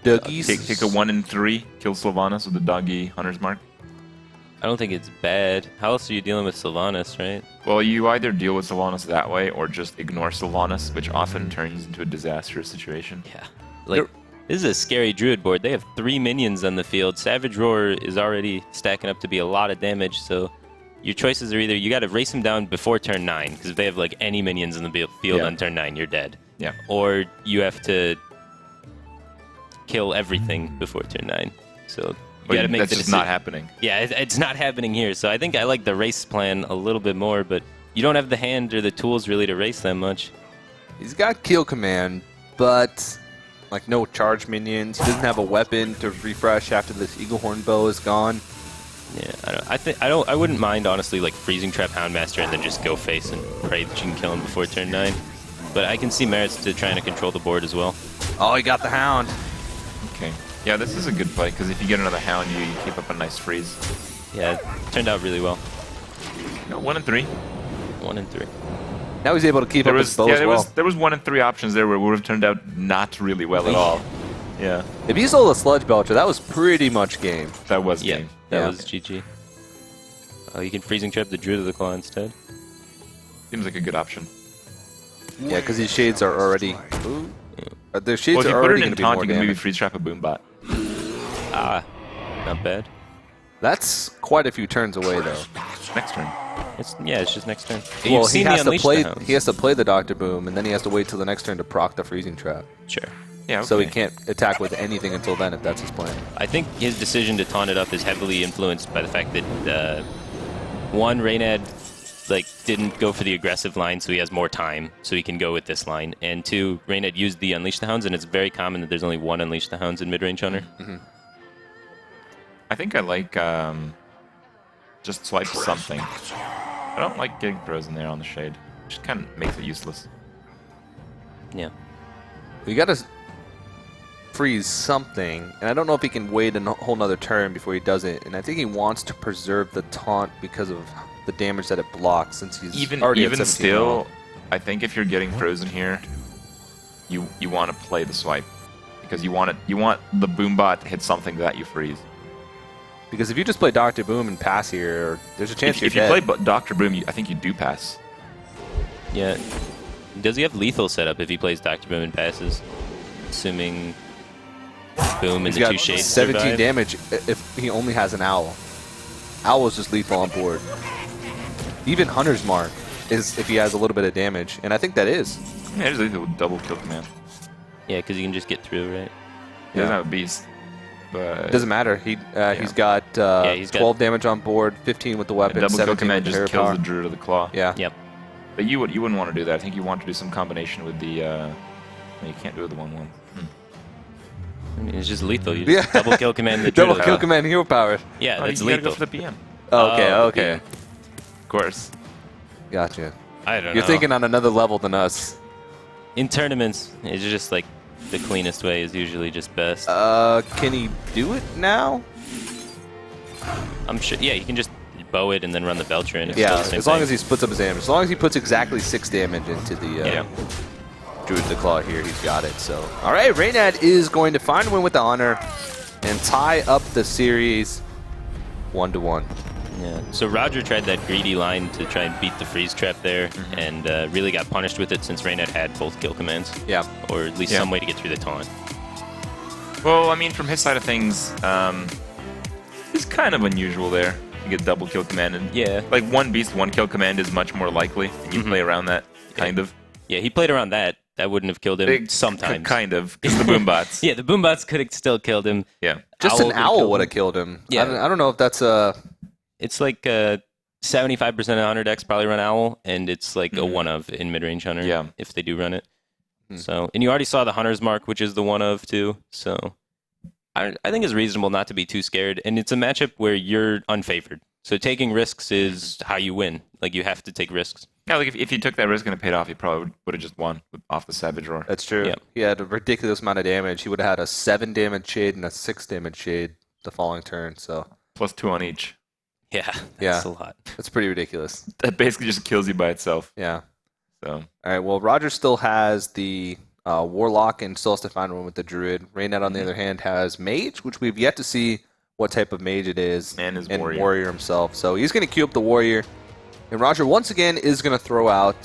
Doggies. Take a 1 in 3, kill Sylvanas with the doggy Hunter's Mark. I don't think it's bad. How else are you dealing with Sylvanas, right? Well, you either deal with Sylvanas that way or just ignore Sylvanas, which often turns into a disastrous situation. Yeah. Like, this is a scary Druid board. They have 3 minions on the field. Savage Roar is already stacking up to be a lot of damage, so your choices are either you got to race them down before turn 9, because if they have like any minions in the field on turn 9, you're dead. Yeah. Or you have to kill everything before turn 9. So you got to make that's the just decision. not happening. Yeah, it's not happening here. So I think I like the race plan a little bit more, but you don't have the hand or the tools really to race that much. He's got kill command, but like no charge minions. He doesn't have a weapon to refresh after this Eaglehorn bow is gone. Yeah, I wouldn't mind honestly like freezing trap Houndmaster and then just go face and pray that you can kill him before turn 9. But I can see merits to trying to control the board as well. Oh, he got the Hound. Okay. Yeah, this is a good play, because if you get another Hound, you keep up a nice freeze. Yeah, it turned out really well. No, 1 in 3. 1 in 3. Now he's able to keep up his bow as well. There was 1 in 3 options there where it would have turned out not really well at all. Yeah. If he sold a Sludge Belcher, that was pretty much game. That was Yeah, game. that was GG. You can freezing trap the Druid of the Claw instead. Seems like a good option. Yeah, because these shades are already. Ooh. Their shades Well, if you are put already it going in to be taunt, more you can maybe damage. freeze trap a Boombot. Ah, not bad. That's quite a few turns away, though. Next turn. It's just next turn. Well, You've he seen the has to Unleash play. the Hounds. He has to play the Dr. Boom, and then he has to wait till the next turn to proc the freezing trap. Sure. Yeah, okay. So he can't attack with anything until then, if that's his plan. I think his decision to taunt it up is heavily influenced by the fact that one, Reynad didn't go for the aggressive line, so he has more time, so he can go with this line. And 2, Reynad used the Unleash the Hounds, and it's very common that there's only 1 Unleash the Hounds in mid-range Hunter. I think I like just swipe something. I don't like getting throws in there on the shade. It just kind of makes it useless. Yeah. You got to freeze something, and I don't know if he can wait a whole nother turn before he does it. And I think he wants to preserve the taunt because of the damage that it blocks, since he's already at 17 still, health. I think if you're getting frozen here, you want to play the swipe because you want the Boombot to hit something that you freeze. Because if you just play Dr. Boom and pass here, there's a chance If you you're dead. play Dr. Boom, I think you do pass. Yeah. Does he have lethal setup if he plays Dr. Boom and passes? Assuming Boom and He's the got 2 shades 17 survive? damage if he only has an Owl. Owl is just lethal on board. Even Hunter's Mark is if he has a little bit of damage, and I think that is. Yeah, it's lethal with double kill command. Yeah, because you can just get through, right? He doesn't have a beast, but It doesn't matter. He's got he's got 12 damage on board, 15 with the weapon, double kill 17 command with just the kills power. the Druid of the Claw. Yeah. Yep. But you wouldn't want to do that. I think you want to do some combination with the. No, you can't do it with the 1/1. I mean, it's just lethal. You just double kill command the Druid Double of the kill Claw. command hero power. Yeah, Oh, that's you gotta lethal. go for the PM. Okay, Oh, okay. Of course. Gotcha. I don't know. You're thinking on another level than us. In tournaments, it's just like the cleanest way is usually just best. Can he do it now? I'm sure. Yeah, you can just bow it and then run the Belcher in. It's Yeah, still the same as long thing. as he splits up his damage. As long as he puts exactly 6 damage into the Yeah. Druid of the Claw here, he's got it. So, all right, Reynad is going to find a win with the honor and tie up the series 1-1. Yeah. So Roger tried that greedy line to try and beat the freeze trap there, and really got punished with it since Reynad had both kill commands. Yeah. Or at least some way to get through the taunt. Well, I mean, from his side of things, it's kind of unusual there. You get double kill command, and Yeah. like 1 beast, 1 kill command is much more likely, and you play around that, kind of. Yeah, he played around that. That wouldn't have killed him sometimes. Kind of, because the Boombots. Yeah, the Boombots could have still killed him. Yeah. Just Owl an could've Owl killed would him. have killed him. Yeah. I don't know if that's a It's like 75% of hunter decks probably run Owl, and it's like a one of in mid-range hunter. Yeah. If they do run it. So, and you already saw the hunter's mark, which is the one of too. So, I think it's reasonable not to be too scared, and it's a matchup where you're unfavored. So taking risks is how you win. Like you have to take risks. Yeah, like if you took that risk and it paid off, he probably would have just won off the Savage Roar. That's true. Yeah. He had a ridiculous amount of damage. He would have had a 7 damage shade and a 6 damage shade the following turn. So Plus 2 on each. Yeah, Yeah. that's a lot. that's pretty ridiculous. That basically just kills you by itself. Yeah. So All right. Well, Roger still has the Warlock and still has to find one with the Druid. Reynad, on the other hand, has Mage, which we've yet to see what type of Mage it is. And his and Warrior. himself. So he's going to queue up the Warrior. And Roger, once again, is going to throw out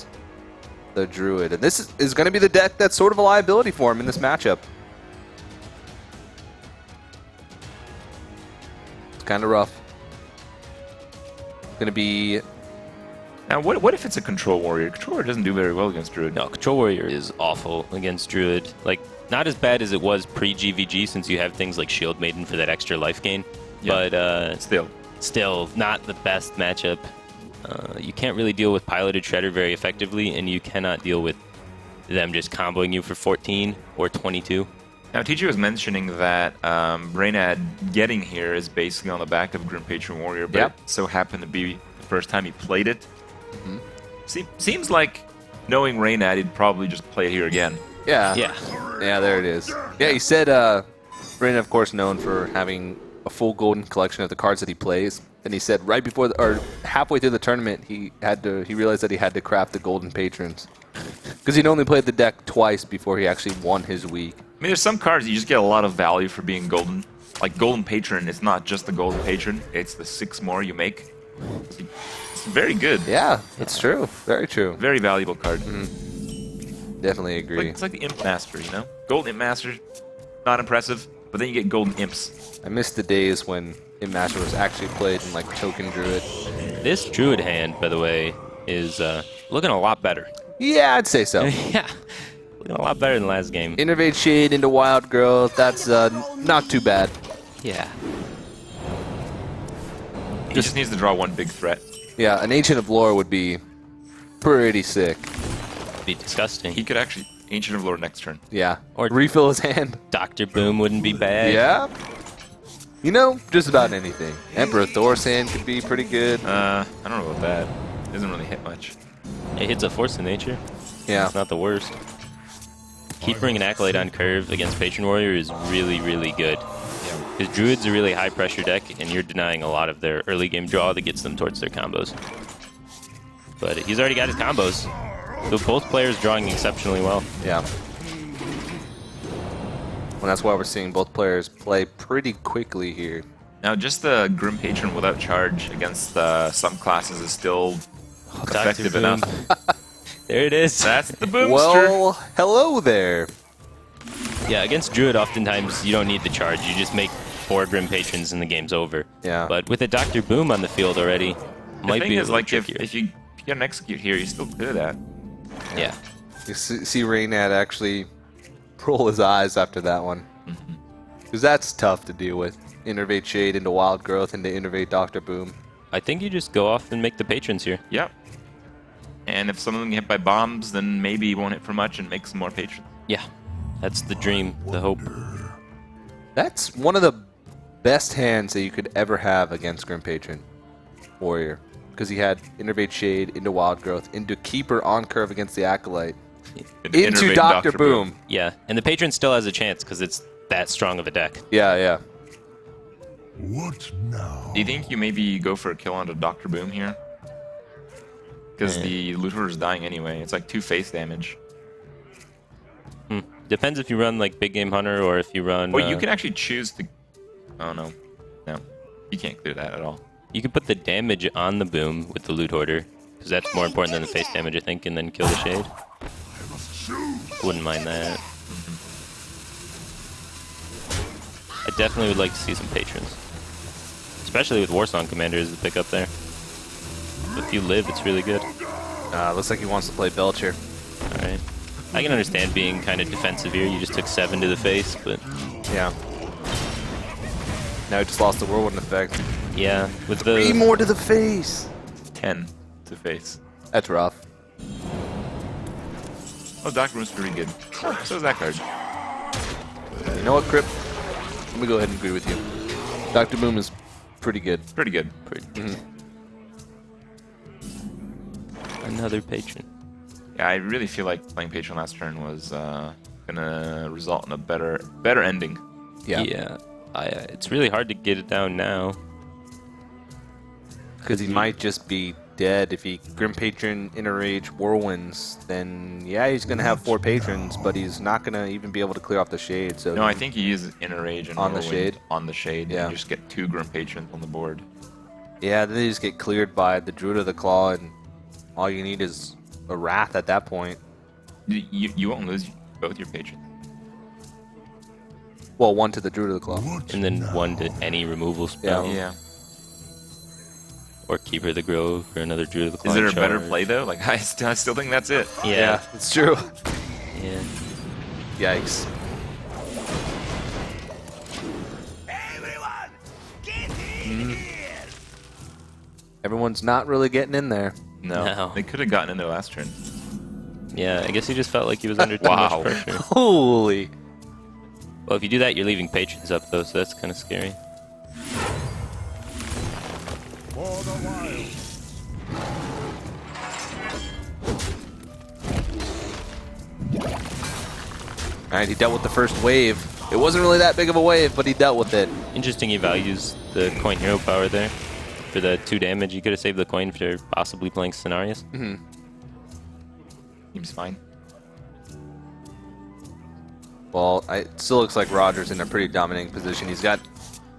the Druid. And this is going to be the deck that's sort of a liability for him in this matchup. It's kind of rough. Going to be... now, what if it's a Control Warrior? Control Warrior doesn't do very well against Druid. No, Control Warrior is awful against Druid. Like, not as bad as it was pre-GVG since you have things like Shield Maiden for that extra life gain. Yeah. But still not the best matchup. You can't really deal with Piloted Shredder very effectively, and you cannot deal with them just comboing you for 14 or 22. Now, TJ was mentioning that Reynad getting here is basically on the back of Grim Patron Warrior, but Yep. it so happened to be the first time he played it. Seems like, knowing Reynad, he'd probably just play it here again. Yeah. Yeah. Yeah, there it is. Yeah, he said, Reynad, of course, known for having a full golden collection of the cards that he plays. And he said right before, or halfway through the tournament, he realized that he had to craft the golden patrons. Because he'd only played the deck twice before he actually won his week. I mean, there's some cards you just get a lot of value for being golden. Like Golden Patron, it's not just the Golden Patron, it's the 6 more you make. It's very good. Yeah, that's true. Very true. Very valuable card. Definitely agree. It's like the Imp Master, you know? Golden Imp Master, not impressive, but then you get Golden Imps. I miss the days when Immaster was actually played in like Token Druid. This Druid hand, by the way, is looking a lot better. Yeah, I'd say so. Yeah, looking a lot better than last game. Innervate Shade into Wild Growth, that's not too bad. Yeah. He just needs to draw one big threat. Yeah, an Ancient of Lore would be pretty sick. Be disgusting. He could actually Ancient of Lore next turn. Yeah. Or- refill his hand. Dr. Boom wouldn't be bad. Yeah. You know, just about anything. Emperor Thor's hand could be pretty good. I don't know about that. It doesn't really hit much. It hits a Force of Nature. Yeah. It's not the worst. Keep bringing Acolyte on curve against Patron Warrior is really, really good. Because Druid's a really high pressure deck, and you're denying a lot of their early game draw that gets them towards their combos. But he's already got his combos. So both players drawing exceptionally well. Yeah. Well, that's why we're seeing both players play pretty quickly here. Now, just the Grim Patron without charge against some classes is still effective Boom. enough. There it is. That's the Boomster. Well, hello there. Yeah, against Druid, oftentimes you don't need the charge. You just make 4 Grim Patrons and the game's over. Yeah. But with a Dr. Boom on the field already, The might thing be a is, little like, trickier. if you get an execute here, you still do that. Yeah. You see Reynad actually roll his eyes after that one. Because that's tough to deal with. Innervate Shade into Wild Growth into Innervate Dr. Boom. I think you just go off and make the Patrons here. Yep. And if some of them get hit by bombs, then maybe you won't hit for much and make some more patrons. Yeah. That's the dream, the hope. That's one of the best hands that you could ever have against Grim Patron Warrior. Because he had Innervate Shade into Wild Growth, into Keeper on curve against the Acolyte, into Innervate Dr. Boom. Yeah. And the Patron still has a chance because it's that strong of a deck. Yeah, yeah. What now? Do you think you maybe go for a kill onto Dr. Boom here? Because the Loot Hoarder is dying anyway. It's like 2 face damage. Depends if you run like Big Game Hunter or if you run... Well, you can actually choose to... Oh, no. No. You can't clear that at all. You can put the damage on the Boom with the Loot Hoarder. Because that's more important than the face damage, I think, and then kill the Shade. Wouldn't mind that. I definitely would like to see some Patrons. Especially with Warsong Commander as the pickup there. If you live, it's really good. Looks like he wants to play Belcher. Alright. I can understand being kind of defensive here. You just took 7 to the face, but Yeah. Now he just lost the whirlwind effect. Yeah, with 3 the more to the face. 10 to face. That's rough. Oh, Dr. Boom's pretty good. So is that card. You know what, Crip? Let me go ahead and agree with you. Dr. Boom is pretty good. Pretty good. another patron. Yeah, I really feel like playing patron last turn was gonna result in a better ending. Yeah. It's really hard to get it down now. Because he might just be dead if he Grim Patron, Inner Rage, Whirlwinds. Then yeah, he's gonna have 4 patrons, but he's not gonna even be able to clear off the shade. So No, I think he uses Inner Rage and On the Whirlwind shade? on the shade. Yeah. And you just get 2 Grim Patrons on the board. yeah, then they just get cleared by the Druid of the Claw, and all you need is a Wrath at that point. You won't lose both your patrons. Well, 1 to the Druid of the Claw. What And then now? 1 to any removal spell. Yeah. Or Keeper of the Grove for another Druid of the Claw. Is there a better charge. play though? Like I still think that's it. Yeah. it's true. Yeah. Yikes. Everyone's not really getting in there. No, they could have gotten in there last turn. Yeah, I guess he just felt like he was under too Wow. much pressure. Holy. Well, if you do that, you're leaving patrons up, though, so that's kind of scary. For the wild. Alright, he dealt with the first wave. It wasn't really that big of a wave, but he dealt with it. Interesting he values the coin hero power there. For the 2 damage, you could have saved the coin for possibly playing Scenarios. Seems fine. Well, it still looks like Roger's in a pretty dominating position. He's got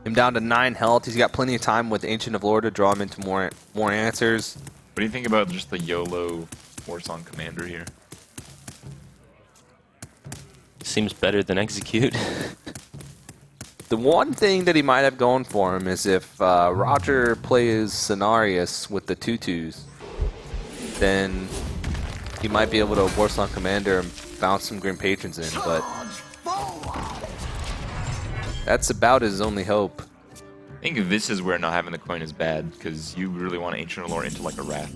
him down to 9 health. He's got plenty of time with Ancient of Lore to draw him into more answers. What do you think about just the YOLO Warsong Commander here? Seems better than Execute. The one thing that he might have going for him is if Roger plays Scenarius with the 2/2s, then he might be able to Warsong Commander and bounce some Grim Patrons in, but that's about his only hope. I think this is where not having the coin is bad, because you really want to Ancient of Lore into like a Wrath.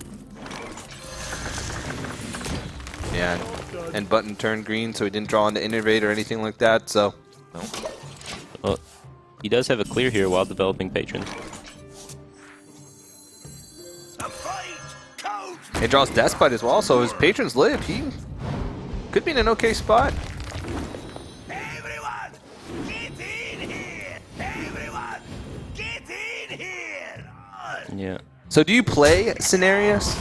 Yeah, and button turned green, so he didn't draw into Innervate or anything like that, so... No? Well, he does have a clear here while developing patrons. He draws Deathbite as well, so his patrons live. He could be in an okay spot. Everyone, get in here! Everyone, get in here! Yeah. So do you play Scenarius?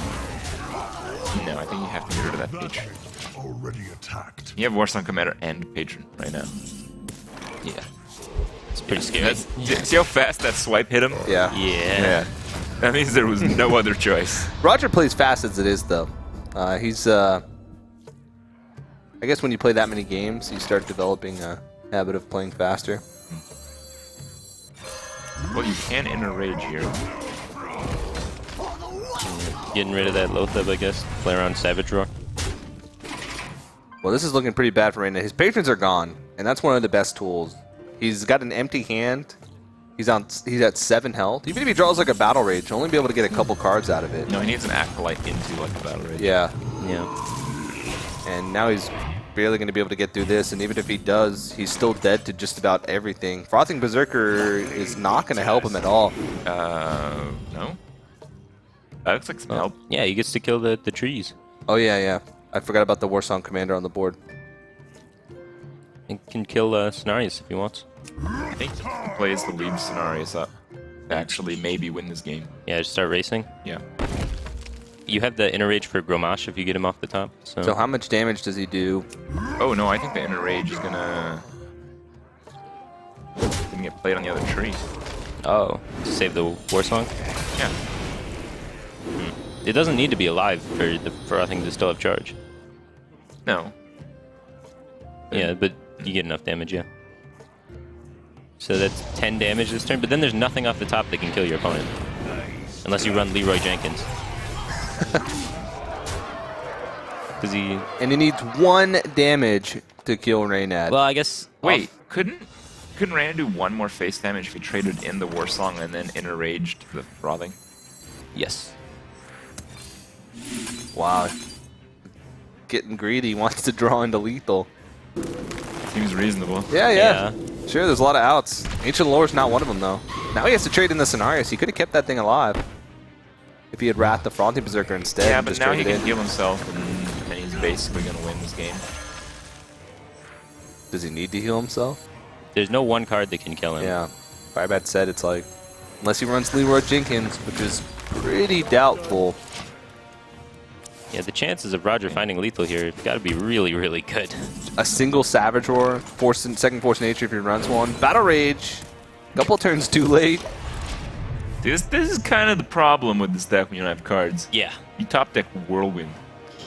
No, I think you have to get rid of that patron. Already attacked. You have Warsong Commander and Patron right now. Yeah. It's pretty scary. See how fast that swipe hit him? Yeah. Yeah. That means there was no other choice. Roger plays fast as it is, though. He's, I guess when you play that many games, you start developing a habit of playing faster. Well, you can Inner Rage here. Getting rid of that Lotheb, I guess. Play around Savage Roar. Well, this is looking pretty bad for Reynad. His patrons are gone, and that's one of the best tools. He's got an empty hand. He's at 7 health. Even if he draws like a Battle Rage, he'll only be able to get a couple cards out of it. No, he needs an Acolyte into like a Battle Rage. Yeah. Yeah. And now he's barely going to be able to get through this, and even if he does, he's still dead to just about everything. Frothing Berserker is not going to help him at all. No? That looks like some help. Yeah, he gets to kill the trees. Oh, yeah. I forgot about the Warsong Commander on the board. And can kill Scenarius if he wants. I think he plays the lead Scenarios up to actually maybe win this game. Yeah, just start racing. Yeah. You have the Inner Rage for Gromash if you get him off the top. So how much damage does he do? Oh no, I think the Inner Rage is gonna get played on the other tree. Oh, to save the Warsong? Yeah. It doesn't need to be alive for the Frothing to still have charge. No. Yeah, but you get enough damage, yeah. So that's 10 damage this turn, but then there's nothing off the top that can kill your opponent. Unless you run Leroy Jenkins. Because And he needs 1 damage to kill Reynad. Well, I guess... Wait, couldn't couldn't Reynad do one more face damage if he traded in the War Song and then inner raged the frothing? Yes. Wow. Getting greedy, wants to draw into lethal. Seems reasonable. Yeah. Sure, there's a lot of outs. Ancient Lore's not one of them, though. Now he has to trade in the Cenarius. He could have kept that thing alive if he had Wrath the Fronting Berserker instead. Yeah, and but just now he traded can in. heal himself, and he's basically going to win this game. Does he need to heal himself? There's no one card that can kill him. Yeah. Firebat said it's like, unless he runs Leroy Jenkins, which is pretty doubtful. Yeah, the chances of Roger finding lethal here have got to be really, really good. A single Savage Roar, second Force Nature if he runs one. Battle Rage, couple turns too late. This is kind of the problem with this deck when you don't have cards. Yeah. You top deck Whirlwind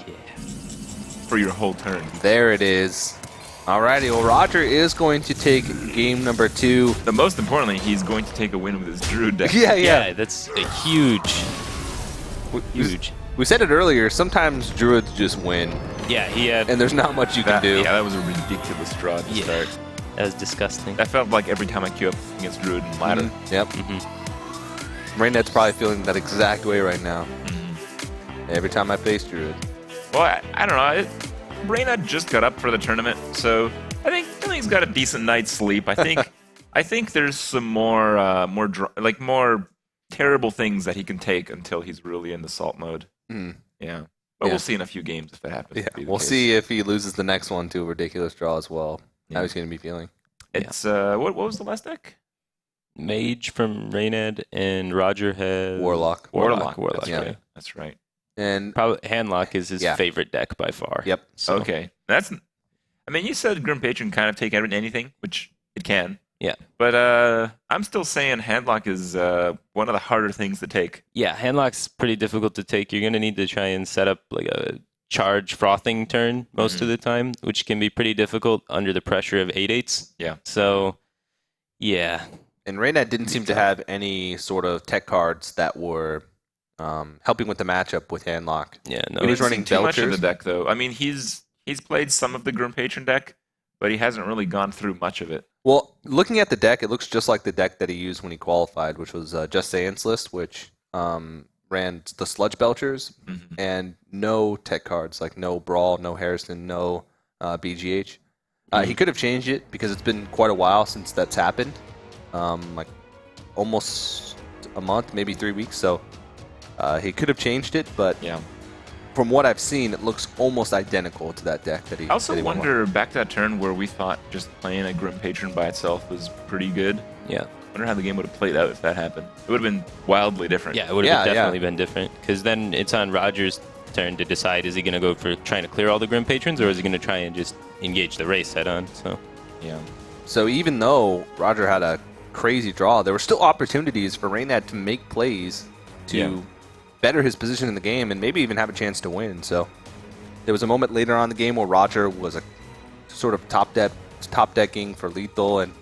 Yeah. for your whole turn. There it is. Alrighty, well Roger is going to take game number 2. But most importantly, he's going to take a win with his Druid deck. Yeah, that's a huge. We said it earlier, sometimes Druids just win, Yeah, he had. and there's not much you can do. Yeah, that was a ridiculous draw to start. That was disgusting. That felt like every time I queue up against Druid and ladder. Yep. Raynad's probably feeling that exact way right now. Every time I face Druid. Well, I don't know. Reynad just got up for the tournament, so I think he's got a decent night's sleep. I think there's some more terrible things that he can take until he's really in the salt mode. Yeah. But we'll see in a few games if that happens. Yeah, we'll see if he loses the next one to a ridiculous draw as well. How he's going to be feeling. It's what was the last deck? Mage from Reynad, and Roger has Warlock. Warlock. Warlock. yeah. Okay, that's right. And Probably Handlock is his Yeah. favorite deck by far. Yep. So, Okay. I mean, you said Grim Patron kind of take anything, which it can. Yeah. But I'm still saying Handlock is one of the harder things to take. Yeah, Handlock's pretty difficult to take. You're going to need to try and set up like a charge frothing turn most of the time, which can be pretty difficult under the pressure of 8/8s. Yeah. So, yeah. And Reynad didn't seem to have any sort of tech cards that were helping with the matchup with Handlock. Yeah, no. He was running too much of the Belchers. deck, though. I mean, he's played some of the Grim Patron deck, but he hasn't really gone through much of it. Well, looking at the deck, it looks just like the deck that he used when he qualified, which was Just Saiyans list, which ran the Sludge Belchers and no tech cards, like no Brawl, no Harrison, no BGH. He could have changed it because it's been quite a while since that's happened, like almost a month, maybe 3 weeks. So he could have changed it, but Yeah. from what I've seen, it looks almost identical to that deck that he. I also that he won with. wonder, back to that turn where we thought just playing a Grim Patron by itself was pretty good. Yeah. I wonder how the game would have played out if that happened. It would have been wildly different. Yeah, it would have definitely been different. Because then it's on Roger's turn to decide, is he going to go for trying to clear all the Grim Patrons, or is he going to try and just engage the race head on? So, Yeah. So even though Roger had a crazy draw, there were still opportunities for Reynad to make plays to better his position in the game and maybe even have a chance to win. So there was a moment later on in the game where Roger was a sort of top decking for lethal, and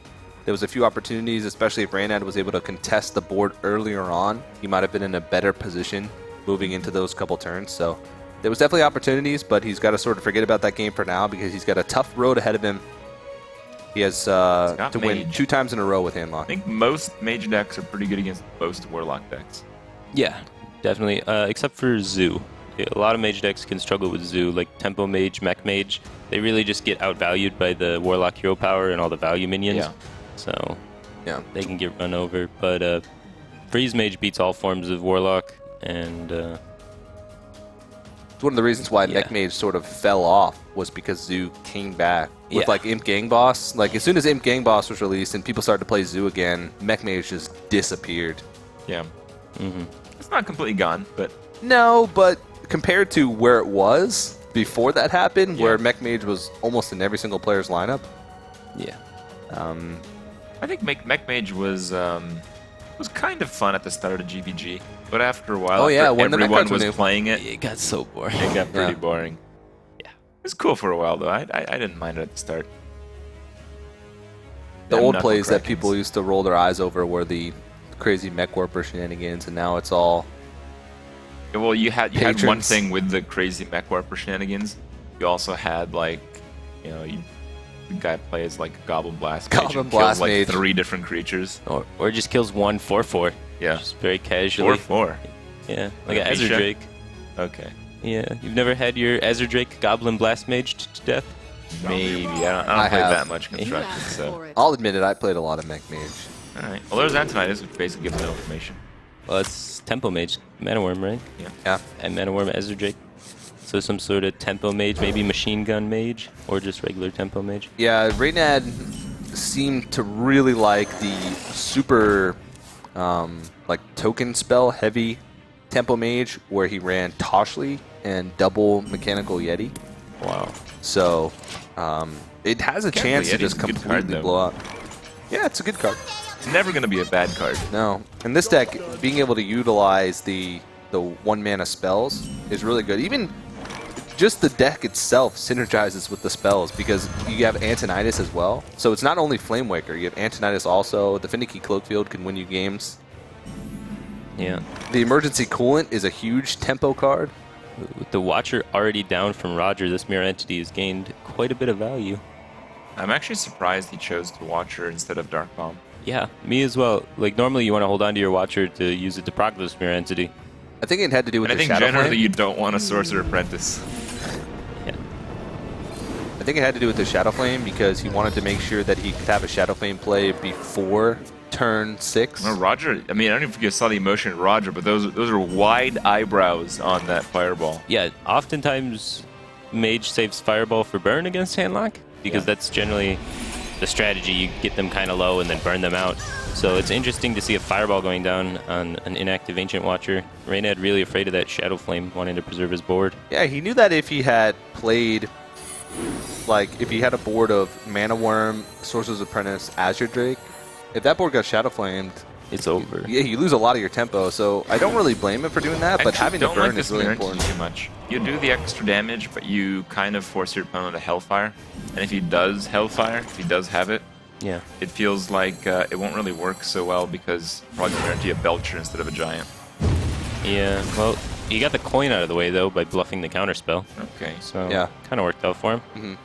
there was a few opportunities, especially if Reynad was able to contest the board earlier on. He might have been in a better position moving into those couple turns. So there was definitely opportunities, but he's got to sort of forget about that game for now because he's got a tough road ahead of him. He has to win Mage. 2 times in a row with Handlock. I think most Mage decks are pretty good against most Warlock decks. yeah, definitely. Except for Zoo. Yeah, a lot of Mage decks can struggle with Zoo, like Tempo Mage, Mech Mage. They really just get outvalued by the Warlock hero power and all the value minions. Yeah. So Yeah. they can get run over. But Freeze Mage beats all forms of Warlock, and It's one of the reasons why Yeah. Mech Mage sort of fell off was because Zoo came back with Yeah. like Imp Gang Boss. Like as soon as Imp Gang Boss was released and people started to play Zoo again, Mech Mage just disappeared. Yeah. It's not completely gone, but No, but compared to where it was before that happened, Yeah. where Mech Mage was almost in every single player's lineup. yeah. I think Mech Mage was kind of fun at the start of GVG, but after a while, Oh, yeah, after when the mech everyone cards were was new. playing it, It got so boring. it got pretty Yeah. boring. Yeah, it was cool for a while though. I didn't mind it at the start. The Them old knuckle plays that crackings. people used to roll their eyes over were the crazy Mech Warper shenanigans, and now it's all Yeah, well, you had one Patrons. thing with the crazy Mech Warper shenanigans. You also had like, you the guy plays like Goblin Blast. Goblin and Blast kills, like Mage. 3 different creatures. Or just kills 1 4/4. Yeah. Just very casually. 4/4. Yeah, Like like an a Ezra Misha? Drake. Okay. Yeah, you've never had your Ezra Drake Goblin Blast Mage to death? Maybe. I don't I play have. that much constructed, so. I'll admit it, I played a lot of Mech Mage. Alright. Well, there's Antonitis, which basically gives no information. Well, it's Tempo Mage, Mana Worm, right? Yeah. And Mana Worm Ezra Drake. So some sort of Tempo Mage, maybe Machine Gun Mage, or just regular Tempo Mage. Yeah, Reynad seemed to really like the super, like, token spell heavy Tempo Mage, where he ran Toshli and double Mechanical Yeti. Wow. So, it has a chance to Yeti's just a good completely card, though. blow up. Yeah, it's a good card. It's never going to be a bad card. No. In this deck, being able to utilize the 1-mana spells is really good. Even just the deck itself synergizes with the spells because you have Antonitis as well. So it's not only Flamewaker, you have Antonitis also. The Finicky Cloakfield can win you games. Yeah. The Emergency Coolant is a huge tempo card. With the Watcher already down from Roger, this Mirror Entity has gained quite a bit of value. I'm actually surprised he chose the Watcher instead of Dark Bomb. Yeah, me as well. Like, normally you want to hold on to your Watcher to use it to proc this Mirror Entity. I think it had to do with And I the think Shadow generally Flame. you don't want a Sorcerer Apprentice. Yeah. I think it had to do with the Shadow Flame because he wanted to make sure that he could have a Shadow Flame play before turn 6. Well, Roger, I mean, I don't know if you saw the emotion in Roger, but those are wide eyebrows on that Fireball. Yeah, oftentimes Mage saves Fireball for burn against Handlock because that's generally the strategy. You get them kind of low and then burn them out. So it's interesting to see a Fireball going down on an inactive Ancient Watcher. Reynad really afraid of that Shadow Flame, wanting to preserve his board. Yeah, he knew that if he had played, like, if he had a board of Mana Worm, Sorcerer's Apprentice, Azure Drake, if that board got Shadow Flamed, It's over. yeah, you lose a lot of your tempo. So I don't really blame him for doing that, but Actually, having to don't burn like is this really Mirror Entity important. too much. You do the extra damage, but you kind of force your opponent to Hellfire. And if he does Hellfire, if he does have it, Yeah. it feels like it won't really work so well because probably guarantee a Belcher instead of a Giant. Yeah, well, you got the coin out of the way, though, by bluffing the counterspell. Okay. So Yeah. kind of worked out for him. Mhm.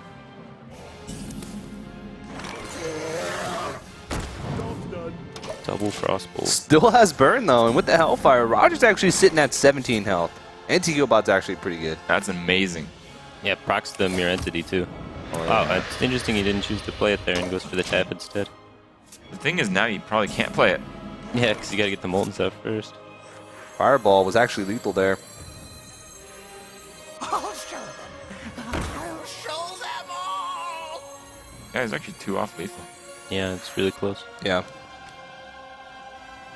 Double Frostbolt. Still has burn, though, and with the Hellfire, Roger's actually sitting at 17 health. Anti-Healbot's actually pretty good. That's amazing. Yeah, procs the Mirror Entity, too. Wow, it's interesting he didn't choose to play it there and goes for the tap instead. The thing is now you probably can't play it. Yeah, because you got to get the Molten stuff first. Fireball was actually lethal there. I'll show them. I'll show them all. Yeah, it's actually 2 off lethal. Yeah, it's really close. Yeah.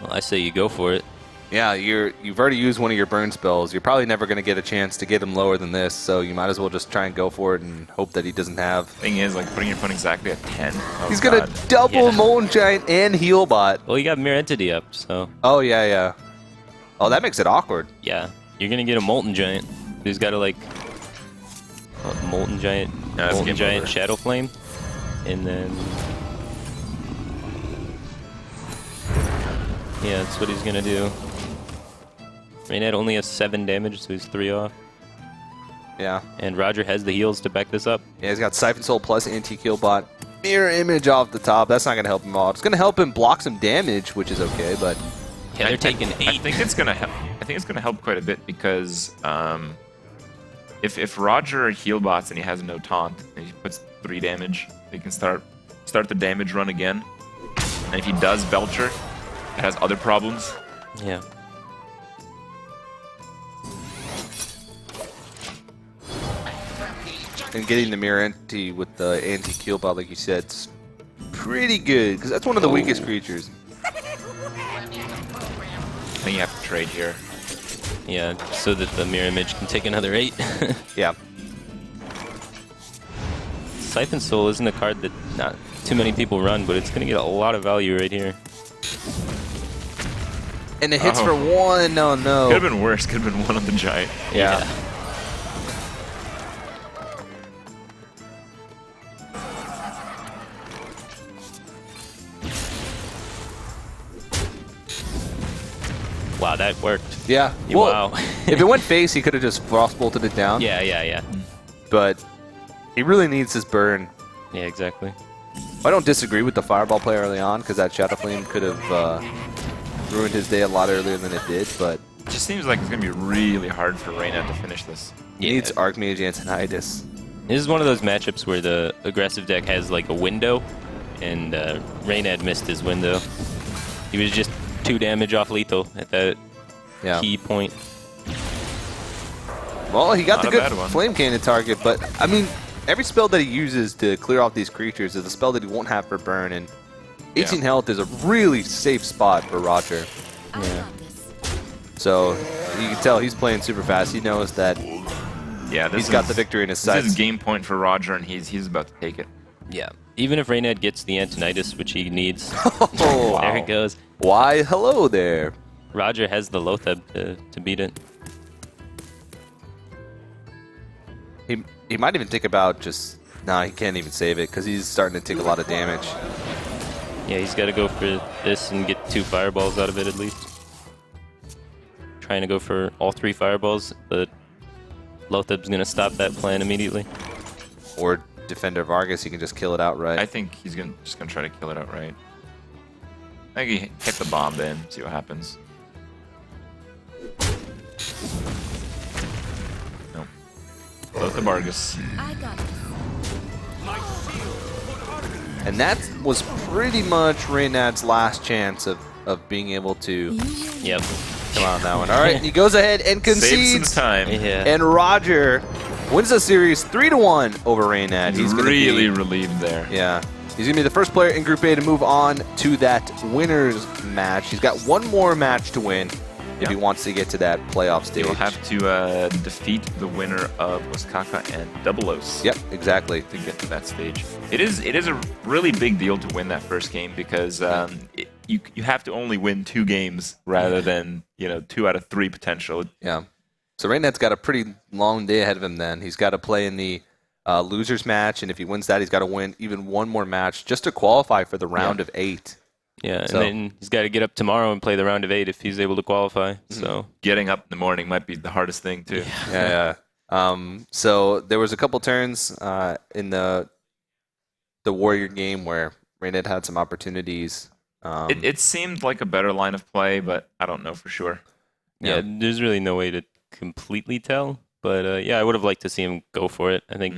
Well, I say you go for it. Yeah, you've already used one of your burn spells. You're probably never going to get a chance to get him lower than this, so you might as well just try and go for it and hope that he doesn't have. Thing is, like putting your opponent exactly at 10. Oh, He's going God. to double Yeah. Molten Giant and Healbot. Well, you got Mirror Entity up, so Oh, yeah, yeah. Oh, that makes it awkward. yeah. You're going to get a Molten Giant. Who's got to, like, Molten Giant, Yeah, that's Molten game Giant over. Shadow Flame. And then... yeah, that's what he's going to do. Reynad only has 7 damage, so he's 3 off. Yeah. And Roger has the heals to back this up. Yeah, he's got Siphon Soul plus Anti-Killbot. Mirror Image off the top. That's not going to help him out. It's going to help him block some damage, which is okay, but... Yeah, they're taking 8. I think it's gonna help. I think it's gonna help quite a bit because if Roger healbots and he has no taunt and he puts 3 damage, he can start the damage run again. And if he does Belcher, it has other problems. Yeah. And getting the Mirror Entity with the Anti-Killbot, like you said, is pretty good, because that's one of the weakest creatures. I think you have to trade here. Yeah, so that the Mirror Image can take another 8. Yeah. Siphon Soul isn't a card that not too many people run, but it's going to get a lot of value right here. And it hits Oh. for 1. No, no. Could have been worse. Could have been 1 on the Giant. Yeah. Wow, that worked. Yeah. Wow. If it went face, he could have just Frostbolted it down. Yeah. But he really needs his burn. Yeah, exactly. I don't disagree with the Fireball play early on because that Shadow Flame could have ruined his day a lot earlier than it did, but It just seems like it's going to be really hard for Reynad to finish this. he needs Archmage Antonidas. This is one of those matchups where the aggressive deck has like a window, and Reynad missed his window. He was just 2 damage off lethal at that key point. Well, he got Not the a good bad one. Flame Cannon target, but I mean, every spell that he uses to clear off these creatures is a spell that he won't have for burn, and 18 health is a really safe spot for Roger. Yeah. So you can tell he's playing super fast. He knows that Yeah, he's got the victory in his This is sights. game point for Roger, and he's about to take it. Yeah. Even if Reynad gets the Antonidas, which he needs, Oh, there it goes. why, hello there. Roger has the Lotheb to beat it. He might even think about just, nah, he can't even save it because he's starting to take a lot of damage. Yeah, he's got to go for this and get 2 fireballs out of it at least. Trying to go for all 3 fireballs, but Lotheb's going to stop that plan immediately. Or Defender Vargas, he can just kill it outright. I think he's just gonna try to kill it outright. I think he hit the bomb then, see what happens. Nope. Both the Vargas. I got this. And that was pretty much Reynad's last chance of being able to Yep. come out on that one. All right, he goes ahead and Save concedes. some time. Yeah. And Roger wins the series 3-1 over Reynad. He's gonna really be, relieved there. yeah. He's going to be the first player in Group A to move on to that winner's match. He's got one more match to win if he wants to get to that playoff stage. He'll have to defeat the winner of Oskaka and Doubleos. Yep, exactly. To get to that stage. It is a really big deal to win that first game because you have to only win 2 games rather than 2 out of 3 potential. Yeah. So Reynad's got a pretty long day ahead of him then. He's got to play in the losers match, and if he wins that, he's got to win even one more match just to qualify for the round of 8. Yeah, and So- then he's got to get up tomorrow and play the round of 8 if he's able to qualify. So Getting up in the morning might be the hardest thing too. Yeah. So there was a couple turns in the Warrior game where Reynad had some opportunities. It seemed like a better line of play, but I don't know for sure. yeah, there's really no way to completely tell. But yeah, I would have liked to see him go for it. I think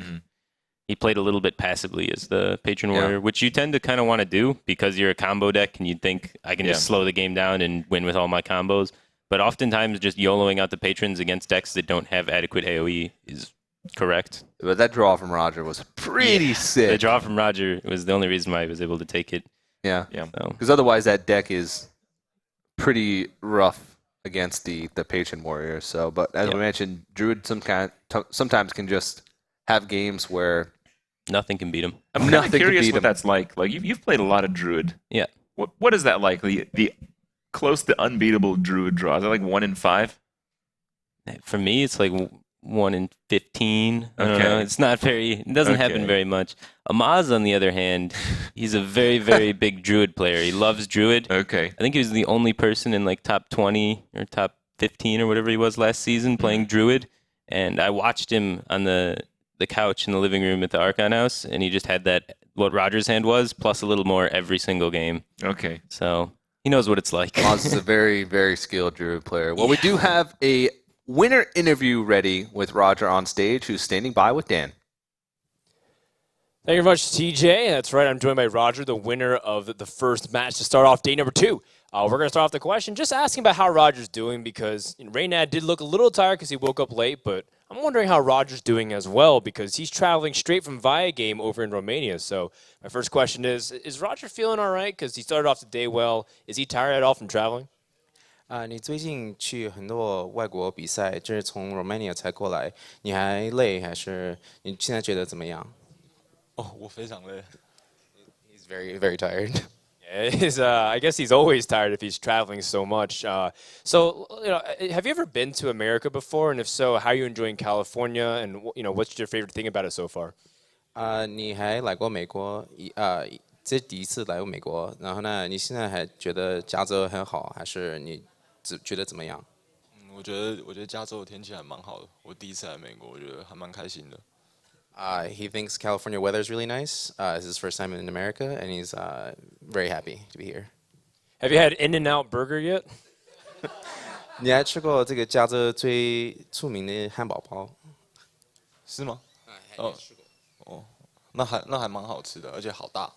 he played a little bit passively as the Patron Warrior, which you tend to kind of want to do because you're a combo deck and you'd think I can just slow the game down and win with all my combos. But oftentimes just YOLOing out the Patrons against decks that don't have adequate AoE is correct. But that draw from Roger was pretty sick. The draw from Roger was the only reason why he was able to take it. Yeah. So, Because otherwise that deck is pretty rough against the Patron Warrior. So, but as we mentioned, Druid sometimes can just have games where nothing can beat him. I'm kind Nothing of can curious beat what him. that's like. Like you've played a lot of Druid. Yeah. What is that like? The close to unbeatable Druid draw. Is that like 1 in 5? For me, it's like 1 in 15. I don't Okay. know. It's not very. It doesn't happen Okay. very much. Amaz, on the other hand, he's a very, very big Druid player. He loves Druid. Okay. I think he was the only person in like top 20 or top 15 or whatever he was last season playing Druid. And I watched him on the couch in the living room at the Archon house, and he just had that what Roger's hand was plus a little more every single game. Okay. So he knows what it's like. Oz is a very, very skilled Druid player. Well, we do have a winner interview ready with Roger on stage, who's standing by with Dan. Thank you very much, TJ. That's right. I'm joined by Roger, the winner of the first match to start off day number 2. We're going to start off the question just asking about how Roger's doing because Reynad did look a little tired because he woke up late, but I'm wondering how Roger's doing as well because he's traveling straight from Via Game over in Romania. So my first question is Roger feeling all right? Because he started off the day well. Is he tired at all from traveling? 你最近去很多外国比赛，就是从 Romania 才过来，你还累还是你现在觉得怎么样？哦，我非常累。 He's very, very tired. I guess he's always tired if he's traveling so much. So, have you ever been to America before? And if so, how are you enjoying California? And, what's your favorite thing about it so far? 你还来过美国？这是第一次来过美国，然后呢，你现在还觉得加州很好，还是你觉得怎么样？我觉得加州的天气还蛮好的。我第一次来美国，我觉得还蛮开心的。He thinks California weather is really nice. It's his first time in America, and he's very happy to be here. Have you had In-N-Out Burger yet? 你还吃过这个加州最出名的汉堡包？是吗？哦，那还蛮好吃的，而且好大。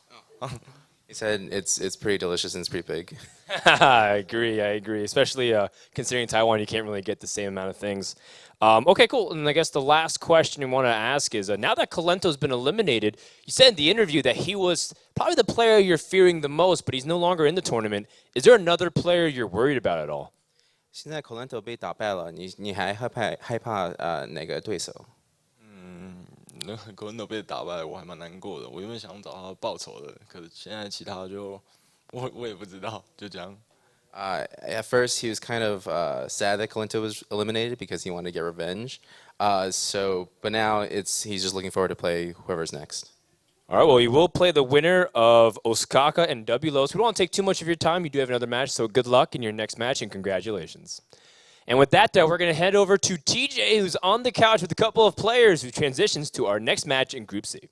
He said it's pretty delicious and it's pretty big. I agree. Especially considering Taiwan, you can't really get the same amount of things. Okay, cool. And I guess the last question we want to ask is, now that Colento's been eliminated, you said in the interview that he was probably the player you're fearing the most, but he's no longer in the tournament. Is there another player you're worried about at all? 现在 Colento 被打败了，你还害怕哪个对手？那个格温都被打败，我还蛮难过的。我原本想找他报仇的，可是现在其他就我也不知道，就这样。At first, he was kind of sad that Colento was eliminated because he wanted to get revenge. But now he's just looking forward to play whoever's next. All right, well, you will play the winner of Osaka and Los. We don't want to take too much of your time. You do have another match, so good luck in your next match and congratulations. And with that, we're going to head over to TJ, who's on the couch with a couple of players who transitions to our next match in Group C.